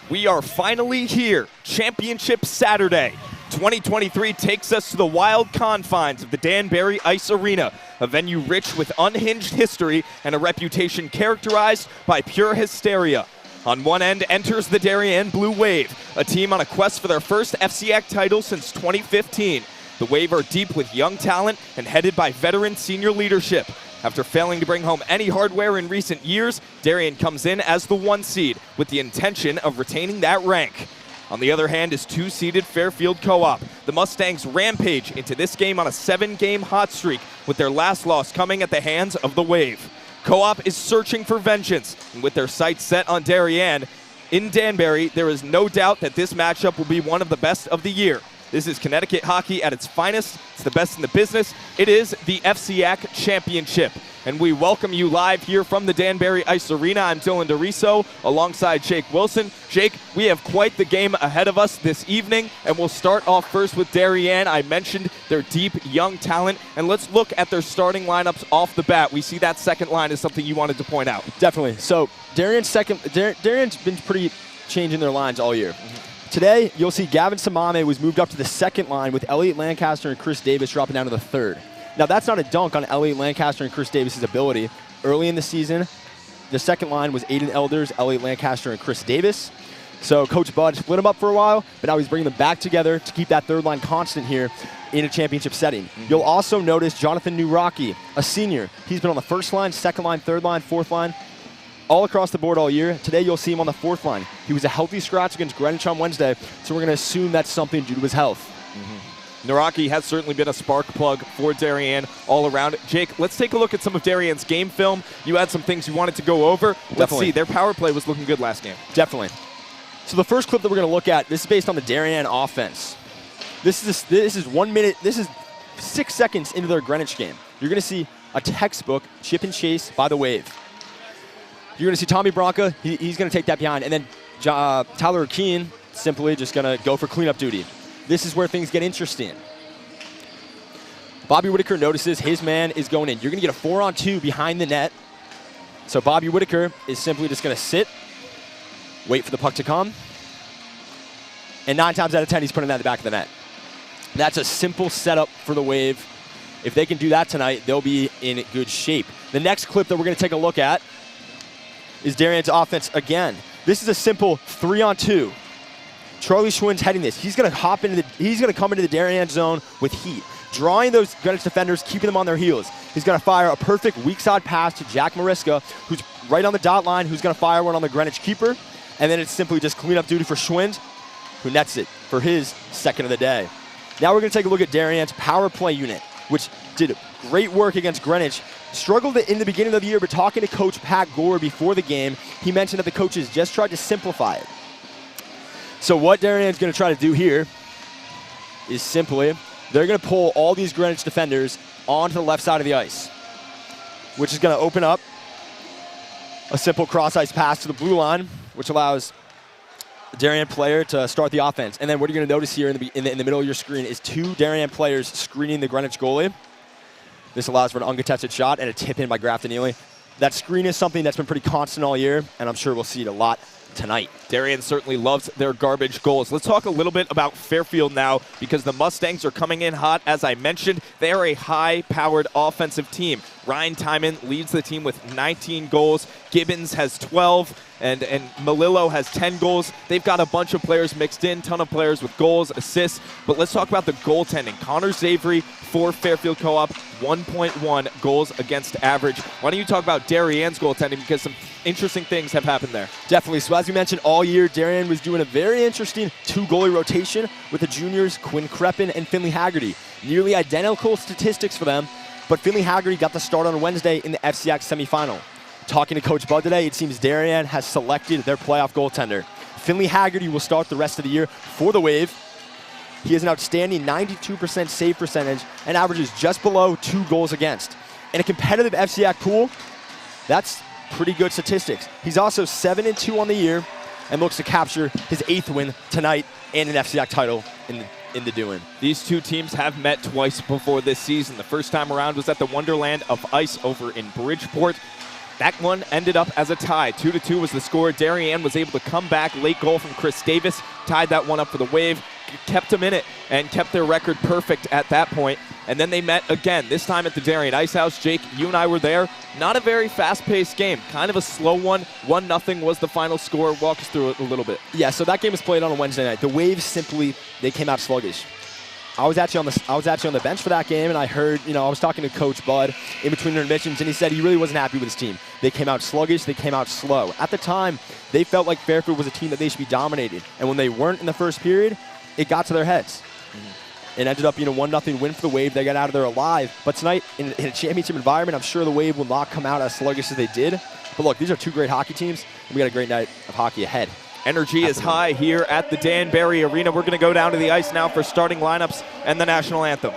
We are finally here. Championship Saturday. 2023 takes us to the wild confines of the Danbury Ice Arena, a venue rich with unhinged history and a reputation characterized by pure hysteria. On one end enters the Darien Blue Wave, a team on a quest for their first FCIAC title since 2015. The Wave are deep with young talent and headed by veteran senior leadership. After failing to bring home any hardware in recent years, Darien comes in as the 1 seed with the intention of retaining that rank. On the other hand is 2-seeded Fairfield Co-op. The Mustangs rampage into this game on a 7-game hot streak, with their last loss coming at the hands of the Wave. Co-op is searching for vengeance, and with their sights set on Darien in Danbury, there is no doubt that this matchup will be one of the best of the year. This is Connecticut hockey at its finest. It's the best in the business. It is the FCIAC Championship. And we welcome you live here from the Danbury Ice Arena. I'm Dylan DeRiso alongside Jake Wilson. Jake, we have quite the game ahead of us this evening, and we'll start off first with Darien. I mentioned their deep, young talent, and let's look at their starting lineups off the bat. We see that second line is something you wanted to point out. Definitely. So Darien's been pretty changing their lines all year. Today, you'll see Gavin Samame was moved up to the second line with Elliot Lancaster and Chris Davis dropping down to the third. Now, that's not a dunk on Elliot Lancaster and Chris Davis' ability. Early in the season, the second line was Aiden Elders, Elliot Lancaster, and Chris Davis. So Coach Bud split them up for a while, but now he's bringing them back together to keep that third line constant here in a championship setting. You'll also notice Jonathan Newrocky, a senior. He's been on the first line, second line, third line, fourth line, all across the board all year. Today, you'll see him on the fourth line. He was a healthy scratch against Greenwich on Wednesday, so we're going to assume that's something due to his health. Naraki has certainly been a spark plug for Darien all around. Jake, let's take a look at some of Darien's game film. You had some things you wanted to go over. Let's see. Their power play was looking good last game. Definitely. So the first clip that we're going to look at, this is based on the Darien offense. This is 1 minute. This is 6 seconds into their Greenwich game. You're going to see a textbook chip and chase by the Wave. You're going to see Tommy Bronca. He's going to take that behind. And then Tyler Keene simply just going to go for cleanup duty. This is where things get interesting. Bobby Whitaker notices his man is going in. You're going to get a 4-on-2 behind the net. So Bobby Whitaker is simply just going to sit, wait for the puck to come. And 9 times out of 10, he's putting that in the back of the net. That's a simple setup for the Wave. If they can do that tonight, they'll be in good shape. The next clip that we're going to take a look at is Darien's offense again. This is a simple 3-on-2. Charlie Schwinn's heading this. He's going to come into the Darien zone with heat, drawing those Greenwich defenders, keeping them on their heels. He's going to fire a perfect weak side pass to Jack Mariska, who's right on the dot line, who's going to fire one on the Greenwich keeper, and then it's simply just cleanup duty for Schwind, who nets it for his second of the day. Now we're going to take a look at Darien's power play unit, which did great work against Greenwich. Struggled in the beginning of the year, but talking to Coach Pat Gore before the game, he mentioned that the coaches just tried to simplify it. So what Darien's going to try to do here is simply, they're going to pull all these Greenwich defenders onto the left side of the ice, which is going to open up a simple cross-ice pass to the blue line, which allows the Darien player to start the offense. And then what you're going to notice here in the middle of your screen is 2 Darien players screening the Greenwich goalie. This allows for an uncontested shot and a tip-in by Grafton Neely. That screen is something that's been pretty constant all year, and I'm sure we'll see it a lot tonight. Darien certainly loves their garbage goals. Let's talk a little bit about Fairfield now, because the Mustangs are coming in hot. As I mentioned, they are a high-powered offensive team. Ryan Timon leads the team with 19 goals. Gibbons has 12, and Malillo has 10 goals. They've got a bunch of players mixed in, ton of players with goals, assists. But let's talk about the goaltending. Connor Zavery for Fairfield Co-op, 1.1 goals against average. Why don't you talk about Darien's goaltending, because some interesting things have happened there. Definitely. So as we mentioned, all year, Darien was doing a very interesting 2-goalie rotation with the juniors, Quinn Creppin and Finley Haggerty. Nearly identical statistics for them, but Finley Haggerty got the start on Wednesday in the FCIAC semifinal. Talking to Coach Bud today, it seems Darien has selected their playoff goaltender. Finley Haggerty will start the rest of the year for the Wave. He has an outstanding 92% save percentage and averages just below 2 goals against. In a competitive FCIAC pool, that's pretty good statistics. He's also 7-2 on the year and looks to capture his 8th win tonight and an FCIAC title in the doing. These two teams have met twice before this season. The first time around was at the Wonderland of Ice over in Bridgeport. That one ended up as a tie. 2-2 was the score. Darien was able to come back. Late goal from Chris Davis tied that one up for the Wave, kept them in it, and kept their record perfect at that point. And then they met again, this time at the Darien Ice House. Jake, you and I were there. Not a very fast-paced game. Kind of a slow one. 1-0 was the final score. Walk us through it a little bit. Yeah, so that game was played on a Wednesday night. The Waves simply, they came out sluggish. I was actually on the bench for that game, and I heard, I was talking to Coach Bud in between intermissions, and he said he really wasn't happy with his team. They came out sluggish, they came out slow. At the time, they felt like Fairfield was a team that they should be dominating, and when they weren't in the first period, it got to their heads. It ended up being a 1-0 win for the Wave. They got out of there alive. But tonight, in a championship environment, I'm sure the Wave will not come out as sluggish as they did. But look, these are two great hockey teams, and we got a great night of hockey ahead. Energy is high here at the Danbury Arena. We're going to go down to the ice now for starting lineups and the national anthem.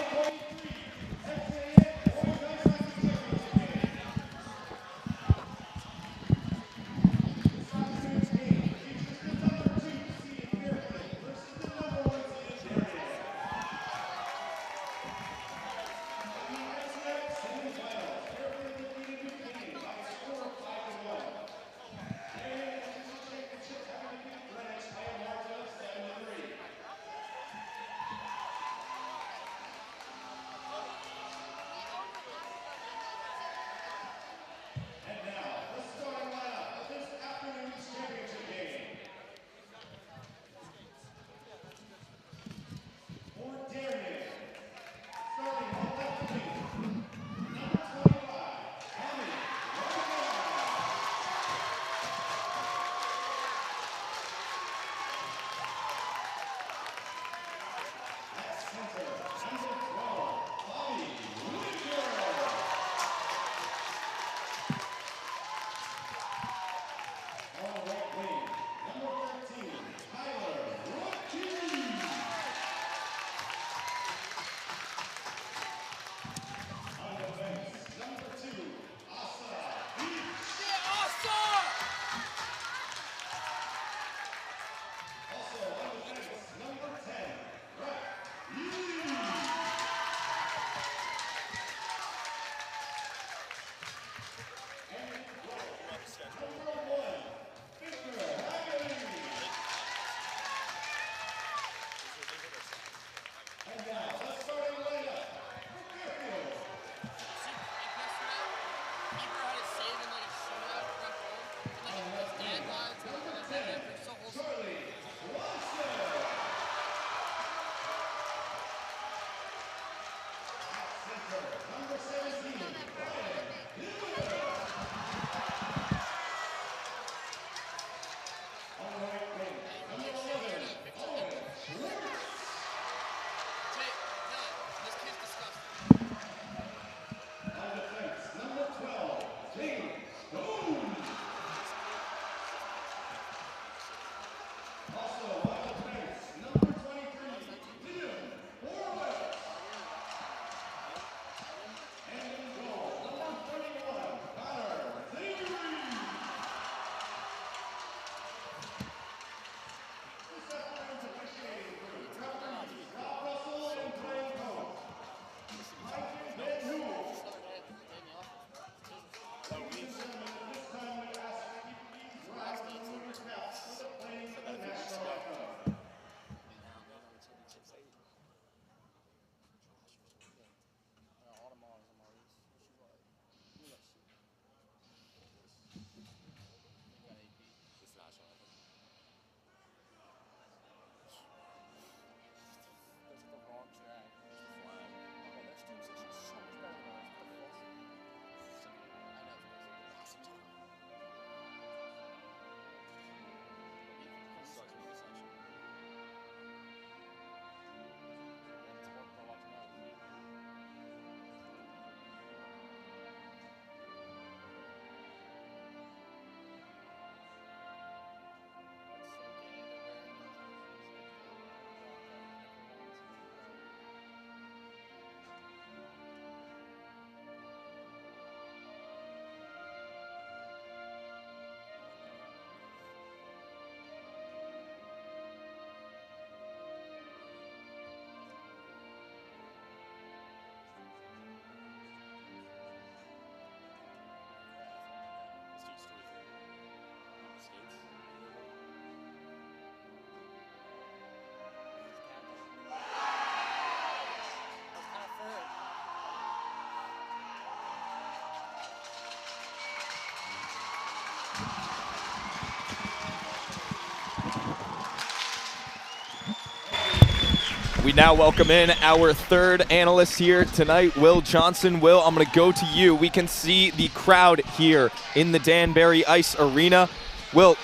now welcome in our third analyst here tonight, Will Johnson. Will, I'm going to go to you. We can see the crowd here in the Danbury Ice Arena. Will,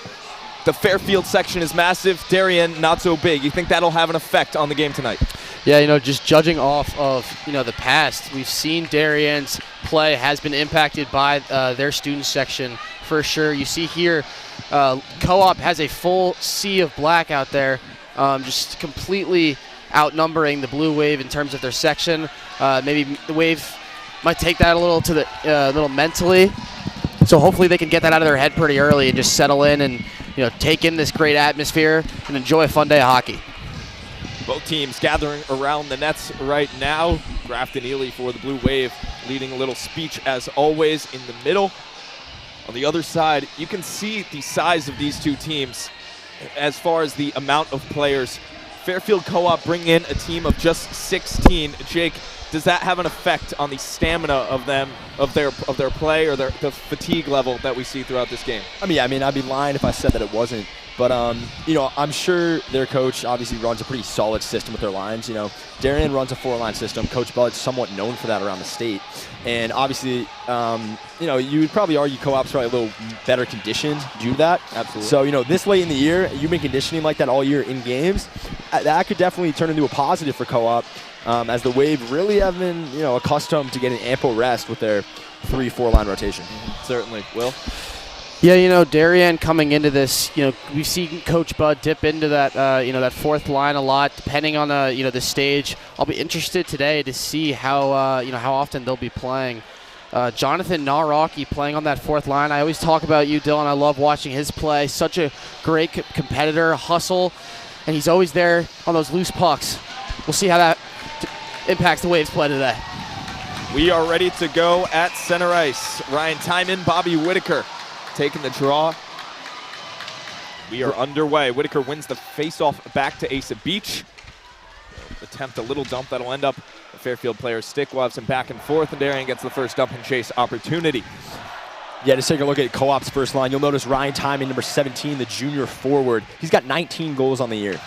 the Fairfield section is massive. Darien, not so big. You think that'll have an effect on the game tonight? Yeah, just judging off of, the past, we've seen Darien's play has been impacted by their student section for sure. You see here, Co-op has a full sea of black out there, just completely outnumbering the Blue Wave in terms of their section. Maybe the Wave might take that a little to the little mentally. So hopefully they can get that out of their head pretty early and just settle in and take in this great atmosphere and enjoy a fun day of hockey. Both teams gathering around the nets right now. Grafton Ely for the Blue Wave leading a little speech as always in the middle. On the other side, you can see the size of these two teams as far as the amount of players. Fairfield Co-op bring in a team of just 16. Jake, does that have an effect on the stamina of them, of their play, or the fatigue level that we see throughout this game? I mean, I'd be lying if I said that it wasn't. But, I'm sure their coach obviously runs a pretty solid system with their lines. Darien runs a 4-line system. Coach Bud's somewhat known for that around the state. And obviously, you would probably argue Co-op's probably a little better conditioned due to that. Absolutely. So, this late in the year, you've been conditioning like that all year in games. That could definitely turn into a positive for Co-op, as the Wave really have been, accustomed to getting ample rest with their 3-4-line rotation. Certainly. Will? Yeah, Darien coming into this, we've seen Coach Bud dip into that, that fourth line a lot, depending on the stage. I'll be interested today to see how, how often they'll be playing. Jonathan Nawrocki playing on that fourth line. I always talk about you, Dylan. I love watching his play. Such a great competitor, hustle, and he's always there on those loose pucks. We'll see how that impacts the Waves play today. We are ready to go at center ice. Ryan Timon, Bobby Whitaker taking the draw. We are underway. Whitaker wins the faceoff back to Asa Beach. Attempt a little dump that'll end up the Fairfield player's stick. We'll have some back and forth, and Darien gets the first dump and chase opportunity. Yeah, just take a look at Co-op's first line. You'll notice Ryan Timon, number 17, the junior forward. He's got 19 goals on the year.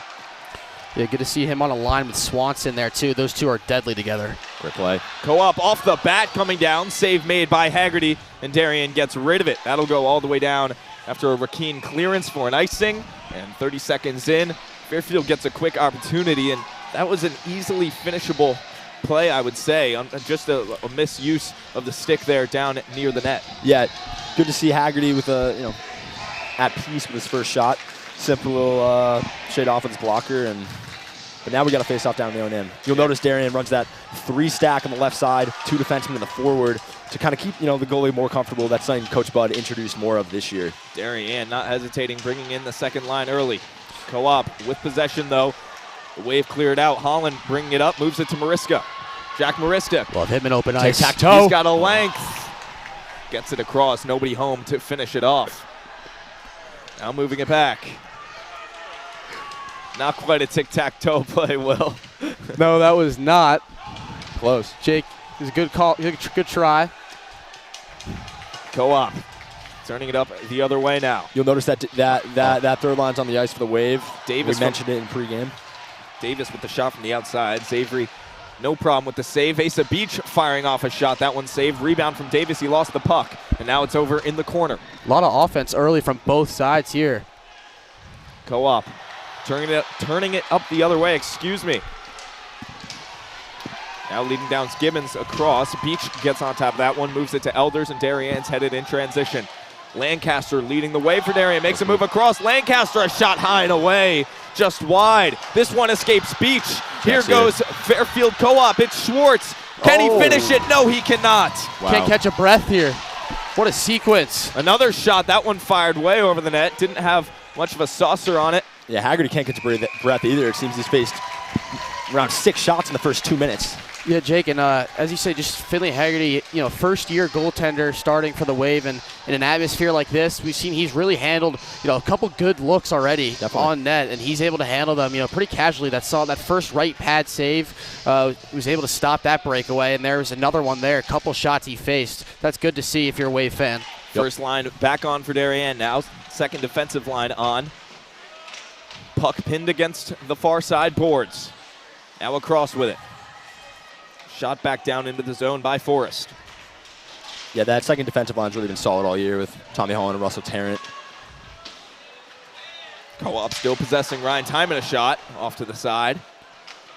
Yeah, good to see him on a line with Swanson there, too. Those two are deadly together. Great play. Co-op off the bat coming down. Save made by Haggerty, and Darien gets rid of it. That'll go all the way down after a Rakeen clearance for an icing. And 30 seconds in, Fairfield gets a quick opportunity, and that was an easily finishable play, I would say. Just a misuse of the stick there down near the net. Yeah, good to see Haggerty with at peace with his first shot. Simple little shade off with his blocker, but now we got to face off down the own end. You'll notice Darien runs that 3-stack on the left side, 2 defensemen in the forward to kind of keep the goalie more comfortable. That's something Coach Bud introduced more of this year. Darien not hesitating, bringing in the second line early. Co-op with possession though. The Wave cleared out. Holland bringing it up, moves it to Mariska. Jack Mariska. Love him in open ice. Tic-tac-toe. He's got a length. Gets it across. Nobody home to finish it off. Now moving it back. Not quite a tic-tac-toe play, Will. No, that was not. Close. Jake, it was a good call. Good try. Co-op turning it up the other way now. You'll notice that third line's on the ice for the Wave. Davis we mentioned it in pregame. Davis with the shot from the outside. Xavery, no problem with the save. Asa Beach firing off a shot. That one saved. Rebound from Davis. He lost the puck, and now it's over in the corner. A lot of offense early from both sides here. Co-op turning it up the other way. Excuse me. Now leading down Gibbons across. Beach gets on top of that one, moves it to Elders, and Darien's headed in transition. Lancaster leading the way for Darien. Makes a move across. Lancaster, a shot high and away, just wide. This one escapes Beach. Here goes Fairfield Co-op. It's Schwartz. Can he finish it? No, he cannot. Wow. Can't catch a breath here. What a sequence. Another shot. That one fired way over the net. Didn't have much of a saucer on it. Yeah, Haggerty can't catch a breath either. It seems he's faced around 6 shots in the first 2 minutes. Yeah, Jake, and as you say, just Finley Haggerty, first-year goaltender starting for the Wave, and in an atmosphere like this, we've seen he's really handled, a couple good looks already on net, and he's able to handle them, pretty casually. That first right pad save, was able to stop that breakaway, and there was another one there, a couple shots he faced. That's good to see if you're a Wave fan. First line back on for Darien now. Second defensive line on. Puck pinned against the far side boards. Now across with it. Shot back down into the zone by Forrest. Yeah, that second defensive line's really been solid all year with Tommy Holland and Russell Tarrant. Co-op still possessing. Ryan Timon a shot off to the side.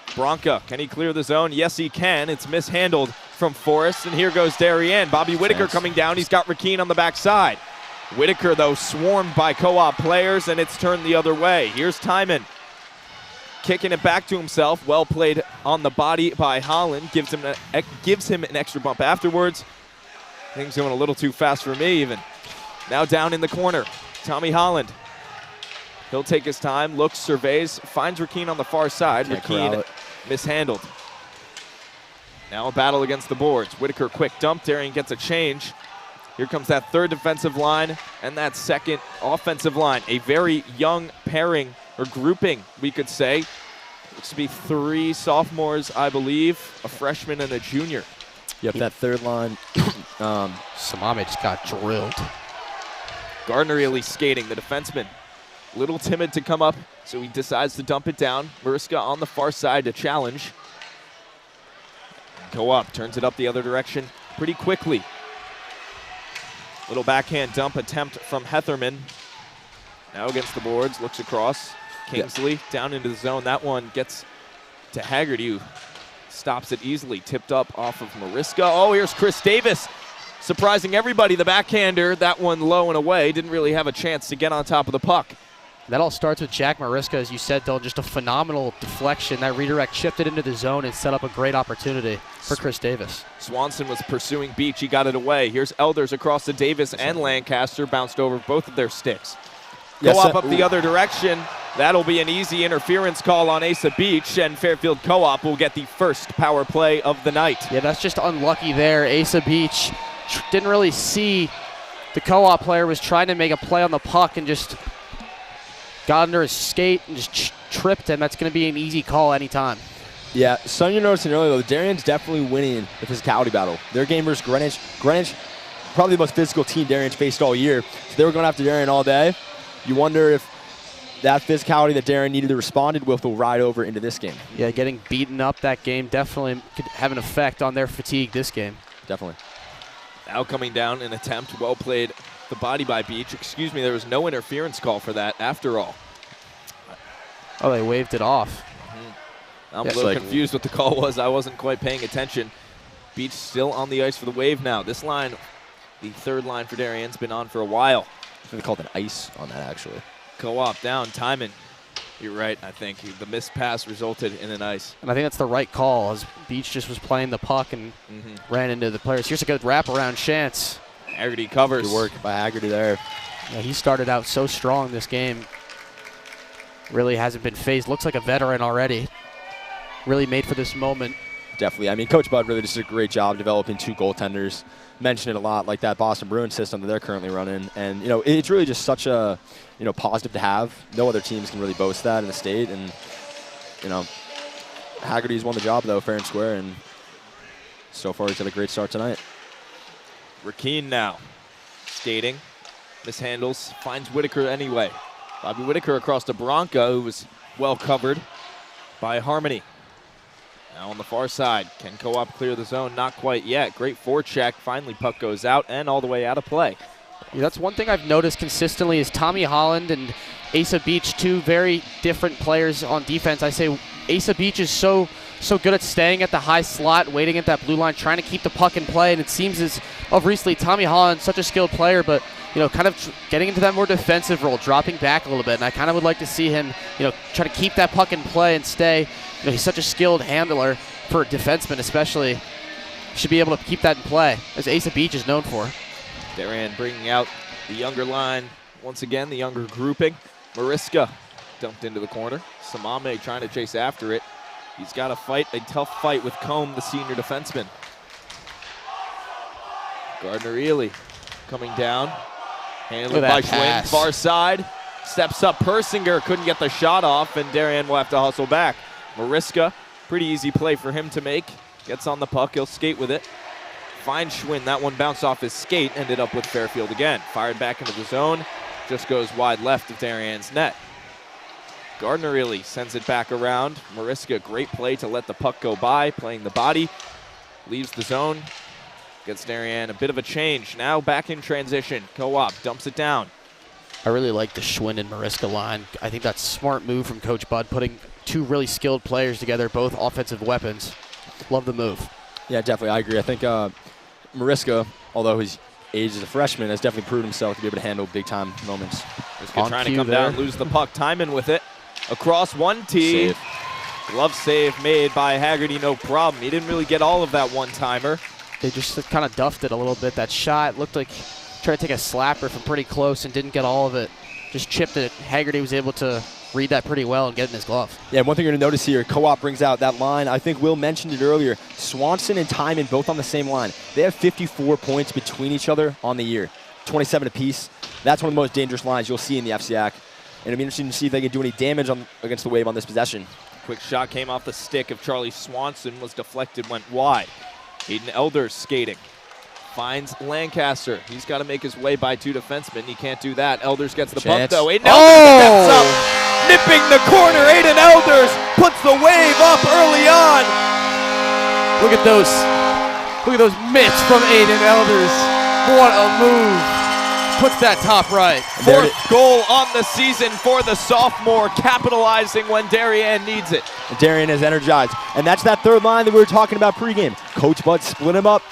Bronca, can he clear the zone? Yes, he can. It's mishandled from Forrest, and here goes Darien. Bobby Whitaker coming down. He's got Rakeen on the backside. Whitaker, though, swarmed by Co-op players, and it's turned the other way. Here's Timon kicking it back to himself. Well played on the body by Holland. Gives him an extra bump afterwards. Things going a little too fast for me even. Now down in the corner, Tommy Holland. He'll take his time, looks, surveys, finds Rakeen on the far side. Rakeen mishandled. Now a battle against the boards. Whitaker quick dump. Darien gets a change. Here comes that third defensive line and that second offensive line. A very young pairing or grouping, we could say. Looks to be 3 sophomores, I believe, a freshman and a junior. Yep, that third line. Samame just got drilled. Gardner really skating, the defenseman. Little timid to come up, so he decides to dump it down. Mariska on the far side to challenge. Co-op turns it up the other direction pretty quickly. Little backhand dump attempt from Hetherman. Now against the boards, looks across. Kingsley down into the zone. That one gets to Haggerty, who stops it easily. Tipped up off of Mariska. Oh, here's Chris Davis. Surprising everybody, the backhander. That one low and away. Didn't really have a chance to get on top of the puck. That all starts with Jack Mariska, as you said, Dylan. Just a phenomenal deflection. That redirect shifted into the zone and set up a great opportunity for Chris Davis. Swanson was pursuing Beach. He got it away. Here's Elders across to Davis and Lancaster. Bounced over both of their sticks. Co-op up the other direction. That'll be an easy interference call on Asa Beach, and Fairfield Co-op will get the first power play of the night. Yeah, that's just unlucky there. Asa Beach didn't really see the Co-op player was trying to make a play on the puck and just got under his skate and just tripped him. That's going to be an easy call anytime. Yeah, something you're noticing earlier, though, Darien's definitely winning the physicality battle. Their game versus Greenwich. Greenwich, probably the most physical team Darien's faced all year. So they were going after Darien all day. You wonder if that physicality that Darien needed to respond with will ride over into this game. Yeah, getting beaten up that game definitely could have an effect on their fatigue this game. Definitely. Now coming down, an attempt. Well played. The body by Beach. Excuse me, there was no interference call for that after all. Oh, they waved it off. I'm a little confused what the call was. I wasn't quite paying attention. Beach still on the ice for the wave now. This line, the third line for Darien's been on for a while. I think they called an ice on that, actually. Co-op down. Timon. You're right, I think. The missed pass resulted in an ice. And I think that's the right call, as Beach just was playing the puck and ran into the players. Here's a good wraparound chance. Haggerty covers. Good work by Haggerty there. Yeah, he started out so strong this game. Really hasn't been phased. Looks like a veteran already. Really made for this moment. Definitely. I mean, Coach Bud really just did a great job developing 2 goaltenders. Mentioned it a lot, like that Boston Bruins system that they're currently running. And, you know, it's really just such a, you know, positive to have. No other teams can really boast that in the state. And, you know, Haggerty's won the job, though, fair and square. And so far, he's had a great start tonight. Rakeen now skating, mishandles, finds Whitaker anyway. Bobby Whitaker across to Bronca, who was well covered by Harmony. Now on the far side, can Co-op clear the zone? Not quite yet. Great forecheck. Finally, puck goes out and all the way out of play. Yeah, that's one thing I've noticed consistently is Tommy Holland and Asa Beach, 2 very different players on defense. I say Asa Beach is so good at staying at the high slot, waiting at that blue line, trying to keep the puck in play, and it seems as of recently Tommy Holland, such a skilled player, but you know, kind of getting into that more defensive role, dropping back a little bit, and I kind of would like to see him, you know, try to keep that puck in play and stay. You know, he's such a skilled handler for a defenseman, especially. Should be able to keep that in play, as Asa Beach is known for. Darien bringing out the younger line once again, the younger grouping. Mariska dumped into the corner. Samame trying to chase after it. He's got to fight a tough fight with Combe, the senior defenseman. Gardner Ely coming down. Handled by Schwinn, far side. Steps up, Persinger couldn't get the shot off, and Darien will have to hustle back. Mariska, pretty easy play for him to make. Gets on the puck, he'll skate with it. Finds Schwinn, that one bounced off his skate, ended up with Fairfield again. Fired back into the zone, just goes wide left of Darien's net. Gardner really sends it back around. Mariska, great play to let the puck go by, playing the body. Leaves the zone. Gets Darien a bit of a change. Now back in transition. Co-op dumps it down. I really like the Schwinn and Mariska line. I think that's a smart move from Coach Bud, putting two really skilled players together, both offensive weapons. Love the move. Yeah, definitely. I agree. I think Mariska, although his age as a freshman, has definitely proved himself to be able to handle big-time moments. Mariska trying to come down, lose the puck. Timon with it. Across 1T. Save. Glove save made by Haggerty, no problem. He didn't really get all of that one-timer. They just kind of duffed it a little bit. That shot looked like tried to take a slapper from pretty close and didn't get all of it. Just chipped it. Haggerty was able to read that pretty well and get it in his glove. Yeah, one thing you're going to notice here, Co-op brings out that line. I think Will mentioned it earlier. Swanson and Timon both on the same line. They have 54 points between each other on the year, 27 apiece. That's one of the most dangerous lines you'll see in the FCIAC. And it'll be interesting to see if they can do any damage against the Wave on this possession. Quick shot came off the stick of Charlie Swanson, was deflected, went wide. Hayden Elders skating. Finds Lancaster. He's got to make his way by two defensemen. He can't do that. Elders gets the bump, though. Hayden Elders steps up, nipping the corner. Hayden Elders puts the Wave up early on. Look at those mitts from Hayden Elders. What a move. Puts that top right. Fourth goal on the season for the sophomore, capitalizing when Darien needs it. Darien is energized. And that's that third line that we were talking about pregame. Coach Bud split him up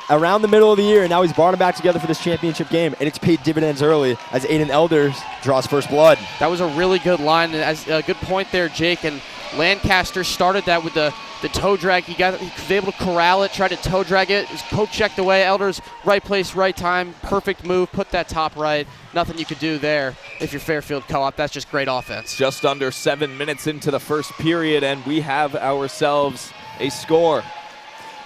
around the middle of the year, and now he's brought them back together for this championship game, and it's paid dividends early as Aiden Elders draws first blood. That was a really good line, and as a good point there, Jake. And Lancaster started that with the toe drag. He was able to corral it, tried to toe drag it. It was poke checked away. Elders, right place, right time. Perfect move. Put that top right. Nothing you could do there if you're Fairfield Co-op. That's just great offense. Just under 7 minutes into the first period, and we have ourselves a score.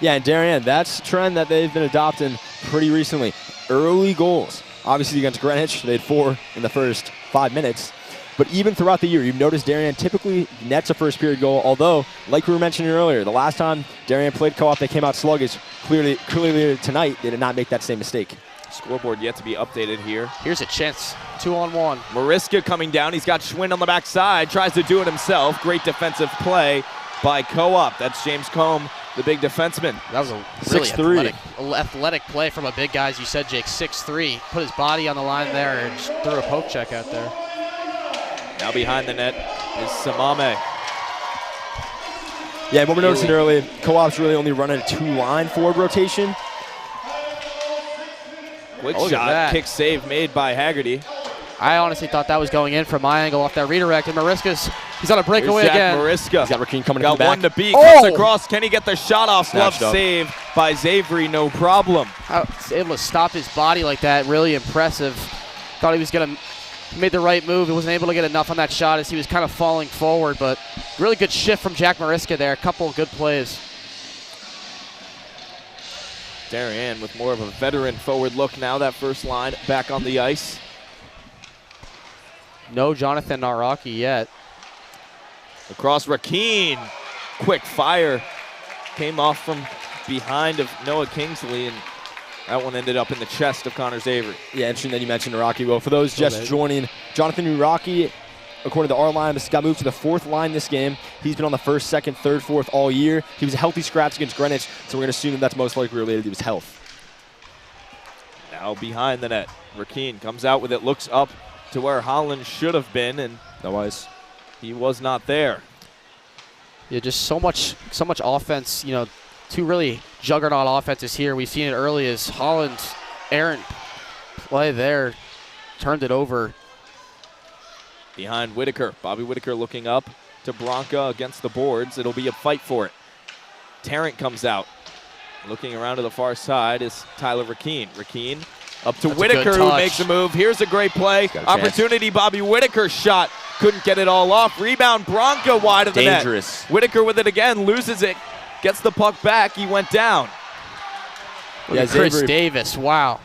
Yeah, and Darien, that's a trend that they've been adopting pretty recently. Early goals. Obviously against Greenwich, they had 4 in the first 5 minutes. But even throughout the year, you've noticed Darien typically nets a first period goal, although, like we were mentioning earlier, the last time Darien played Co-op, they came out sluggish. Clearly tonight, they did not make that same mistake. Scoreboard yet to be updated here. Here's a chance. 2-on-1. Mariska coming down. He's got Schwinn on the backside. Tries to do it himself. Great defensive play by Co-op. That's James Combe, the big defenseman. That was a really athletic play from a big guy, as you said, Jake. 6'3". Put his body on the line there and just threw a poke check out there. Now behind the net is Samame. Yeah, what we're noticing early, Co-op's really only running a 2-line forward rotation. Quick shot, kick save made by Haggerty. I honestly thought that was going in from my angle off that redirect, and he's on a breakaway again. Mariska. He's got Rakeen coming got back. One to beat, cuts across. Can he get the shot off? Glove save by Xavery, no problem. He's able to stop his body like that, really impressive. Thought he was going to made the right move. He wasn't able to get enough on that shot as he was kind of falling forward, but really good shift from Jack Mariska there. A couple of good plays. Darien with more of a veteran forward look now. That first line back on the ice. No Jonathan Naraki yet. Across Rakeen. Quick fire. Came off from behind of Noah Kingsley, and that one ended up in the chest of Connor Xavery. Yeah, interesting that you mentioned Naraki. Well, for those just joining, Jonathan Naraki, according to our line, this got moved to the 4th line this game. He's been on the 1st, 2nd, 3rd, 4th all year. He was a healthy scratch against Greenwich, so we're going to assume that's most likely related to his health. Now behind the net. Rakeen comes out with it, looks up to where Holland should have been, and he was not there. Yeah, just so much offense. You know, two really juggernaut offenses here. We've seen it early as Holland's errant play there turned it over. Behind Whitaker. Bobby Whitaker looking up to Bronca against the boards. It'll be a fight for it. Tarrant comes out. Looking around to the far side is Tyler Rakeen. Rakeen up to Whitaker, who makes a move. Here's a great play. Opportunity, Bobby Whitaker shot. Couldn't get it all off. Rebound, Bronca wide of the net. Dangerous. Whitaker with it again, loses it. Gets the puck back. He went down. Yeah, Chris Davis, wow.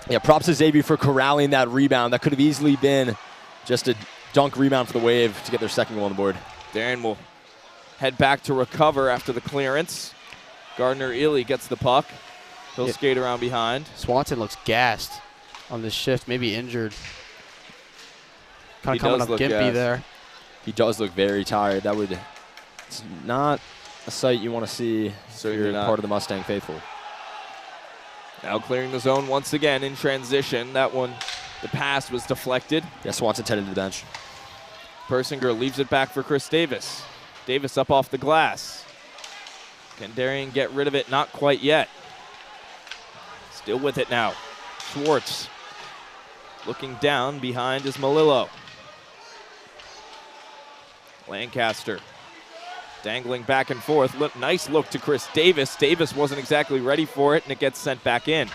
Yeah, props to Xavier for corralling that rebound. That could have easily been just a dunk rebound for the Wave to get their second goal on the board. Darien will head back to recover after the clearance. Gardner Ely gets the puck. He'll skate around behind. Swanson looks gassed on this shift, maybe injured. Kind of coming up gimpy there. He does look very tired. It's not a sight you want to see if you're part of the Mustang faithful. Now clearing the zone once again in transition. That one, the pass was deflected. Yeah, Swanson headed to the bench. Persinger leaves it back for Chris Davis. Davis up off the glass. Can Darien get rid of it? Not quite yet. Still with it now. Schwartz looking down. Behind is Malillo. Lancaster dangling back and forth. Nice look to Chris Davis. Davis wasn't exactly ready for it, and it gets sent back in.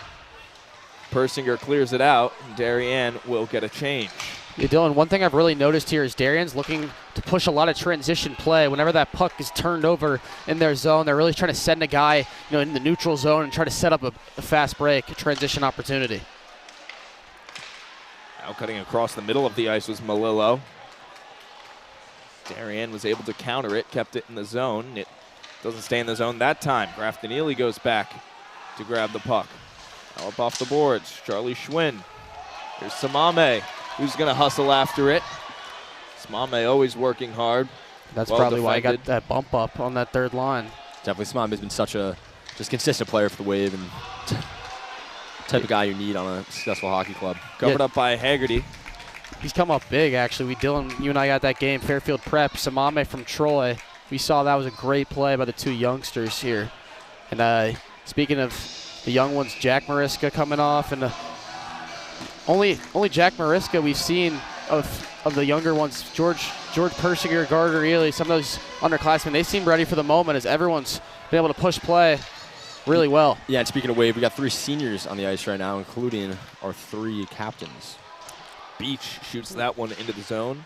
Persinger clears it out, and Darien will get a change. Yeah, Dylan, one thing I've really noticed here is Darien's looking to push a lot of transition play. Whenever that puck is turned over in their zone, they're really trying to send a guy in the neutral zone and try to set up a fast break, a transition opportunity. Now cutting across the middle of the ice was Malillo. Darien was able to counter it, kept it in the zone. It doesn't stay in the zone that time. Grafton Ely goes back to grab the puck. Now up off the boards, Charlie Schwinn. Here's Samame, who's going to hustle after it. Samame always working hard. That's probably why I got that bump up on that third line. Definitely Samame's been such a consistent player for the Wave and type of guy you need on a successful hockey club. Covered up by Haggerty. He's come up big, actually. Dylan, you and I got that game, Fairfield Prep, Samame from Troy. We saw that was a great play by the two youngsters here. And speaking of the young ones, Jack Mariska coming off, and only Jack Mariska we've seen of the younger ones, George Persinger, Gardner Ely, some of those underclassmen, they seem ready for the moment as everyone's been able to push play really well. Yeah, and speaking of Wave, we got 3 seniors on the ice right now, including our 3 captains. Beach shoots that one into the zone.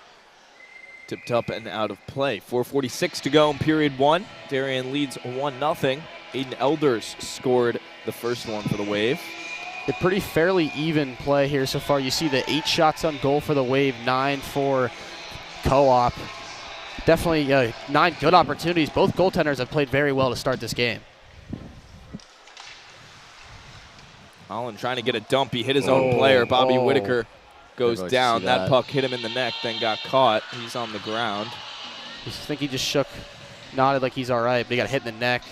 Tipped up and out of play. 4:46 to go in period 1. Darien leads 1-0. Aiden Elders scored the first one for the Wave. A pretty fairly even play here so far. You see the 8 shots on goal for the Wave, 9 for Co-op. Definitely 9 good opportunities. Both goaltenders have played very well to start this game. Holland trying to get a dump. He hit his own player. Bobby Whitaker goes down. That puck hit him in the neck, then got caught. He's on the ground. I think he just nodded like he's all right, but he got hit in the neck.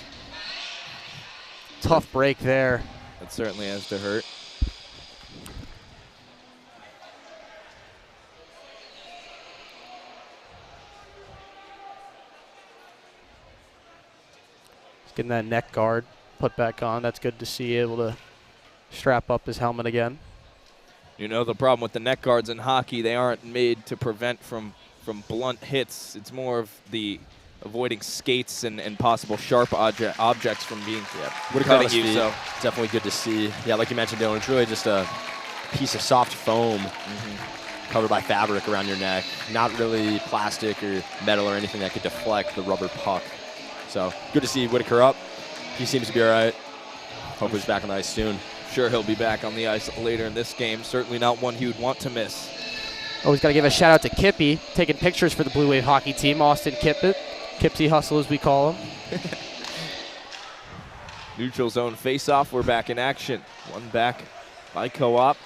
Tough break there. That certainly has to hurt. He's getting that neck guard put back on. That's good to see, able to strap up his helmet again. You know the problem with the neck guards in hockey, they aren't made to prevent from blunt hits. It's more of the avoiding skates and possible sharp objects from being cutting you. So definitely good to see. Yeah, like you mentioned, Dylan, it's really just a piece of soft foam covered by fabric around your neck. Not really plastic or metal or anything that could deflect the rubber puck. So good to see Whitaker up. He seems to be all right. Hope he's back on the ice soon. Sure, he'll be back on the ice later in this game. Certainly not one he would want to miss. Always got to give a shout out to Kippy, taking pictures for the Blue Wave hockey team. Austin Kippett, Kipsy Hustle as we call him. Neutral zone face-off. We're back in action. One back by Co-op.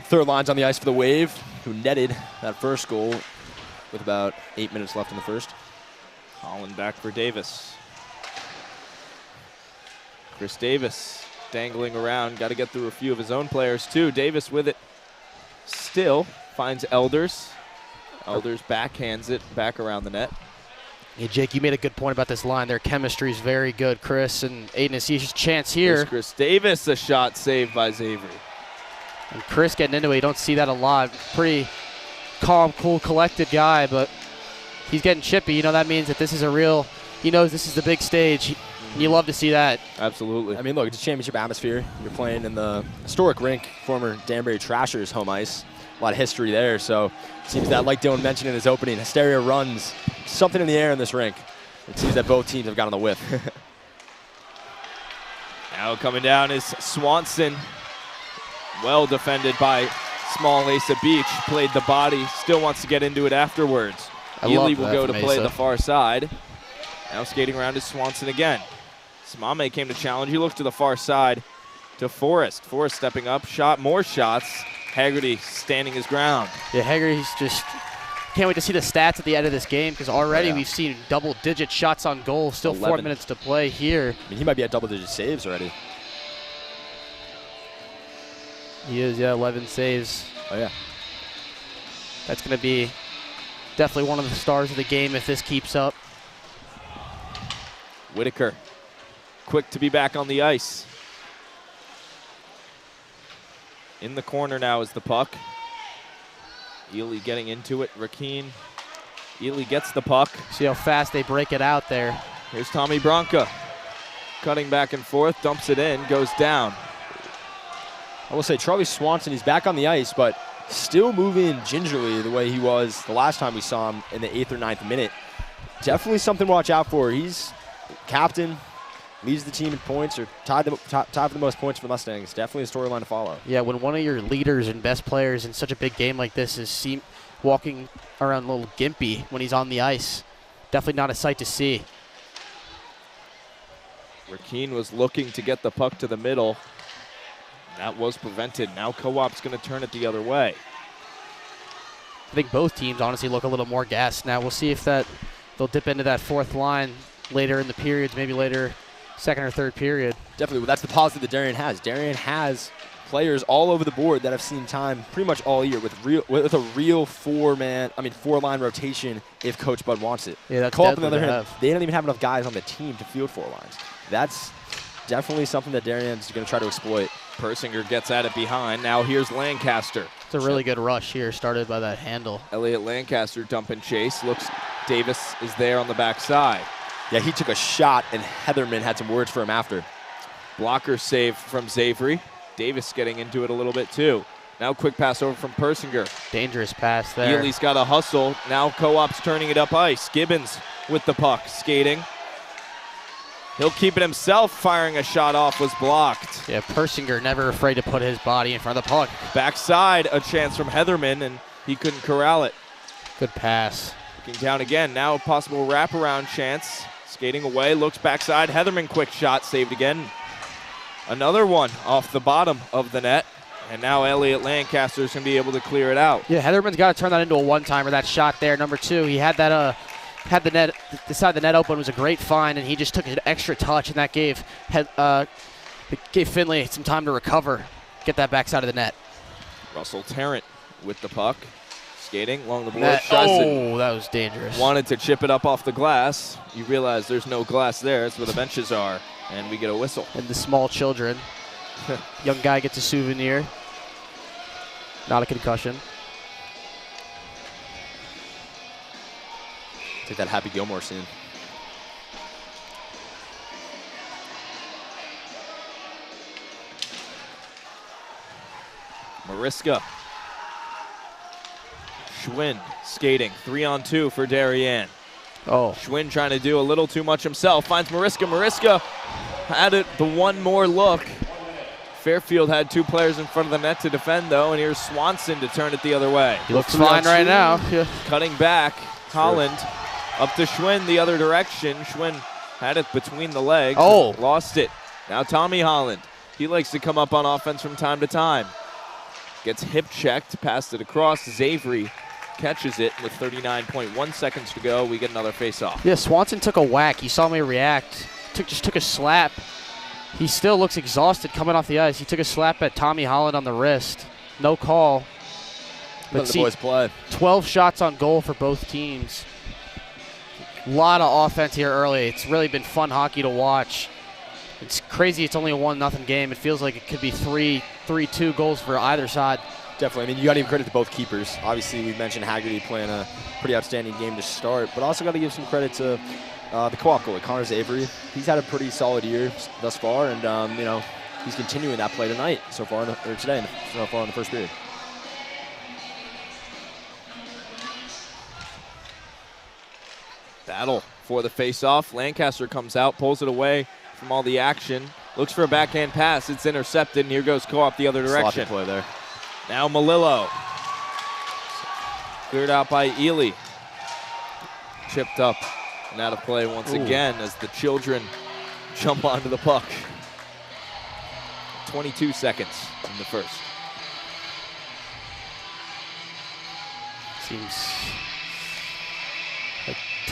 Third line's on the ice for the Wave, who netted that first goal with about 8 minutes left in the first. Holland back for Davis. Chris Davis dangling around. Got to get through a few of his own players, too. Davis with it still. Finds Elders. Elders backhands it back around the net. Hey, Jake, you made a good point about this line. Their chemistry is very good. Chris and Aiden, see his chance here. There's Chris Davis, a shot saved by Xavier. And Chris getting into it, you don't see that a lot. Pretty calm, cool, collected guy, but he's getting chippy. That means that this is he knows this is the big stage. You love to see that. Absolutely. I mean, look, it's a championship atmosphere. You're playing in the historic rink, former Danbury Trashers home ice. A lot of history there, so it seems that, like Dylan mentioned in his opening, hysteria runs something in the air in this rink. It seems that both teams have gotten the whiff. Now coming down is Swanson. Well defended by Small Asa Beach. Played the body, still wants to get into it afterwards. Ely will go to play the far side. Now skating around is Swanson again. Samame came to challenge. He looks to the far side to Forrest. Forrest stepping up, more shots. Haggerty standing his ground. Yeah, Haggerty's just can't wait to see the stats at the end of this game because already Yeah. we've seen double-digit shots on goal. Still 4 11. minutes to play here. I mean, he might be at double-digit saves already. He is, yeah, 11 saves. Oh, yeah. That's going to be definitely one of the stars of the game if this keeps up. Whitaker, quick to be back on the ice. In the corner now is the puck. Ely getting into it. Rakeen. Ely gets the puck. See how fast they break it out there. Here's Tommy Bronca. Cutting back and forth, dumps it in, goes down. I will say Charlie Swanson, he's back on the ice, but still moving gingerly the way he was the last time we saw him in the 8th or 9th minute. Definitely something to watch out for. He's captain, leads the team in points, or tied for the most points for the Mustangs. Definitely a storyline to follow. Yeah, when one of your leaders and best players in such a big game like this is walking around a little gimpy when he's on the ice, definitely not a sight to see. Rakeen was looking to get the puck to the middle. That was prevented. Now Co-op's going to turn it the other way. I think both teams honestly look a little more gassed now. We'll see if they'll dip into that fourth line later in the periods, maybe later second or third period. Definitely, well, that's the positive that Darien has. Darien has players all over the board that have seen time pretty much all year with a real four-line rotation if Coach Bud wants it. Yeah, that's Co-op, on the deadly other to hand, have. they don't even have enough guys on the team to field 4 lines. That's definitely something that Darien's going to try to exploit. Persinger gets at it behind. Now here's Lancaster. It's a really good rush here, started by that handle. Elliot Lancaster dump and chase. Looks Davis is there on the backside. Yeah, he took a shot, and Heatherman had some words for him after. Blocker save from Zavery. Davis getting into it a little bit too. Now quick pass over from Persinger. Dangerous pass there. Ely's got a hustle. Now Co-op's turning it up ice. Gibbons with the puck, skating. He'll keep it himself. Firing a shot off was blocked. Yeah, Persinger never afraid to put his body in front of the puck. Backside, a chance from Heatherman, and he couldn't corral it. Good pass. Looking down again. Now a possible wraparound chance. Skating away, looks backside. Heatherman quick shot, saved again. Another one off the bottom of the net. And now Elliot Lancaster's going to be able to clear it out. Yeah, Heatherman's got to turn that into a one-timer, that shot there. Number 2, he had that the side of the net open was a great find, and he just took an extra touch, and that gave Finley some time to recover, get that backside of the net. Russell Tarrant with the puck. Skating along the board. Tries to- that was dangerous. wanted to chip it up off the glass. You realize there's no glass there. That's where the benches are. And we get a whistle. And the small children. Young guy gets a souvenir. Not a concussion. Take that Happy Gilmore scene. Mariska. Schwinn skating. 3-on-2 for Darien. Oh, Schwinn trying to do a little too much himself. Finds Mariska. Mariska had it the one more look. Fairfield had 2 players in front of the net to defend, though, and here's Swanson to turn it the other way. he looks fine right now. Yeah. Cutting back, Holland up to Schwinn the other direction. Schwinn had it between the legs. Oh. Lost it. Now Tommy Holland. He likes to come up on offense from time to time. Gets hip checked, passed it across. Zavery catches it with 39.1 seconds to go. We get another face-off. Yeah, Swanson took a whack. You saw me react. Just took a slap. He still looks exhausted coming off the ice. He took a slap at Tommy Holland on the wrist. No call. Let But the see, boys play. 12 shots on goal for both teams. A lot of offense here early. It's really been fun hockey to watch. It's crazy it's only a 1-0 game. It feels like it could be 3-2 goals for either side. Definitely. I mean, you got to give credit to both keepers. Obviously, we mentioned Haggerty playing a pretty outstanding game to start, but also got to give some credit to the co-op goalie, Connor Zavery. He's had a pretty solid year thus far, and he's continuing that play tonight so far, so far in the first period. Battle for the face-off. Lancaster comes out, pulls it away from all the action. Looks for a backhand pass. It's intercepted, and here goes Co-op the other direction. Sloppy play there. Now Malillo. Cleared out by Ely. Chipped up and out of play once again as the children jump onto the puck. 22 seconds in the first. Seems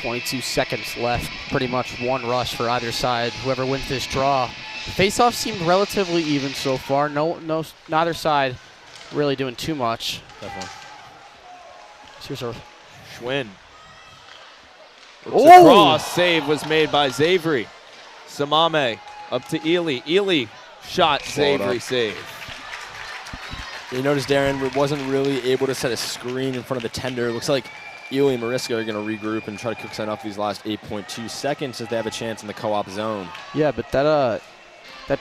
22 seconds left. Pretty much one rush for either side. Whoever wins this draw. Face-off seemed relatively even so far. Neither side really doing too much. Definitely. Here's our Schwinn. Across, save was made by Zavery. Samame up to Ely. Ely shot, Zavery save. You notice Darien wasn't really able to set a screen in front of the tender. It looks like Ely and Mariska are going to regroup and try to cook something off these last 8.2 seconds as they have a chance in the co-op zone. Yeah, but that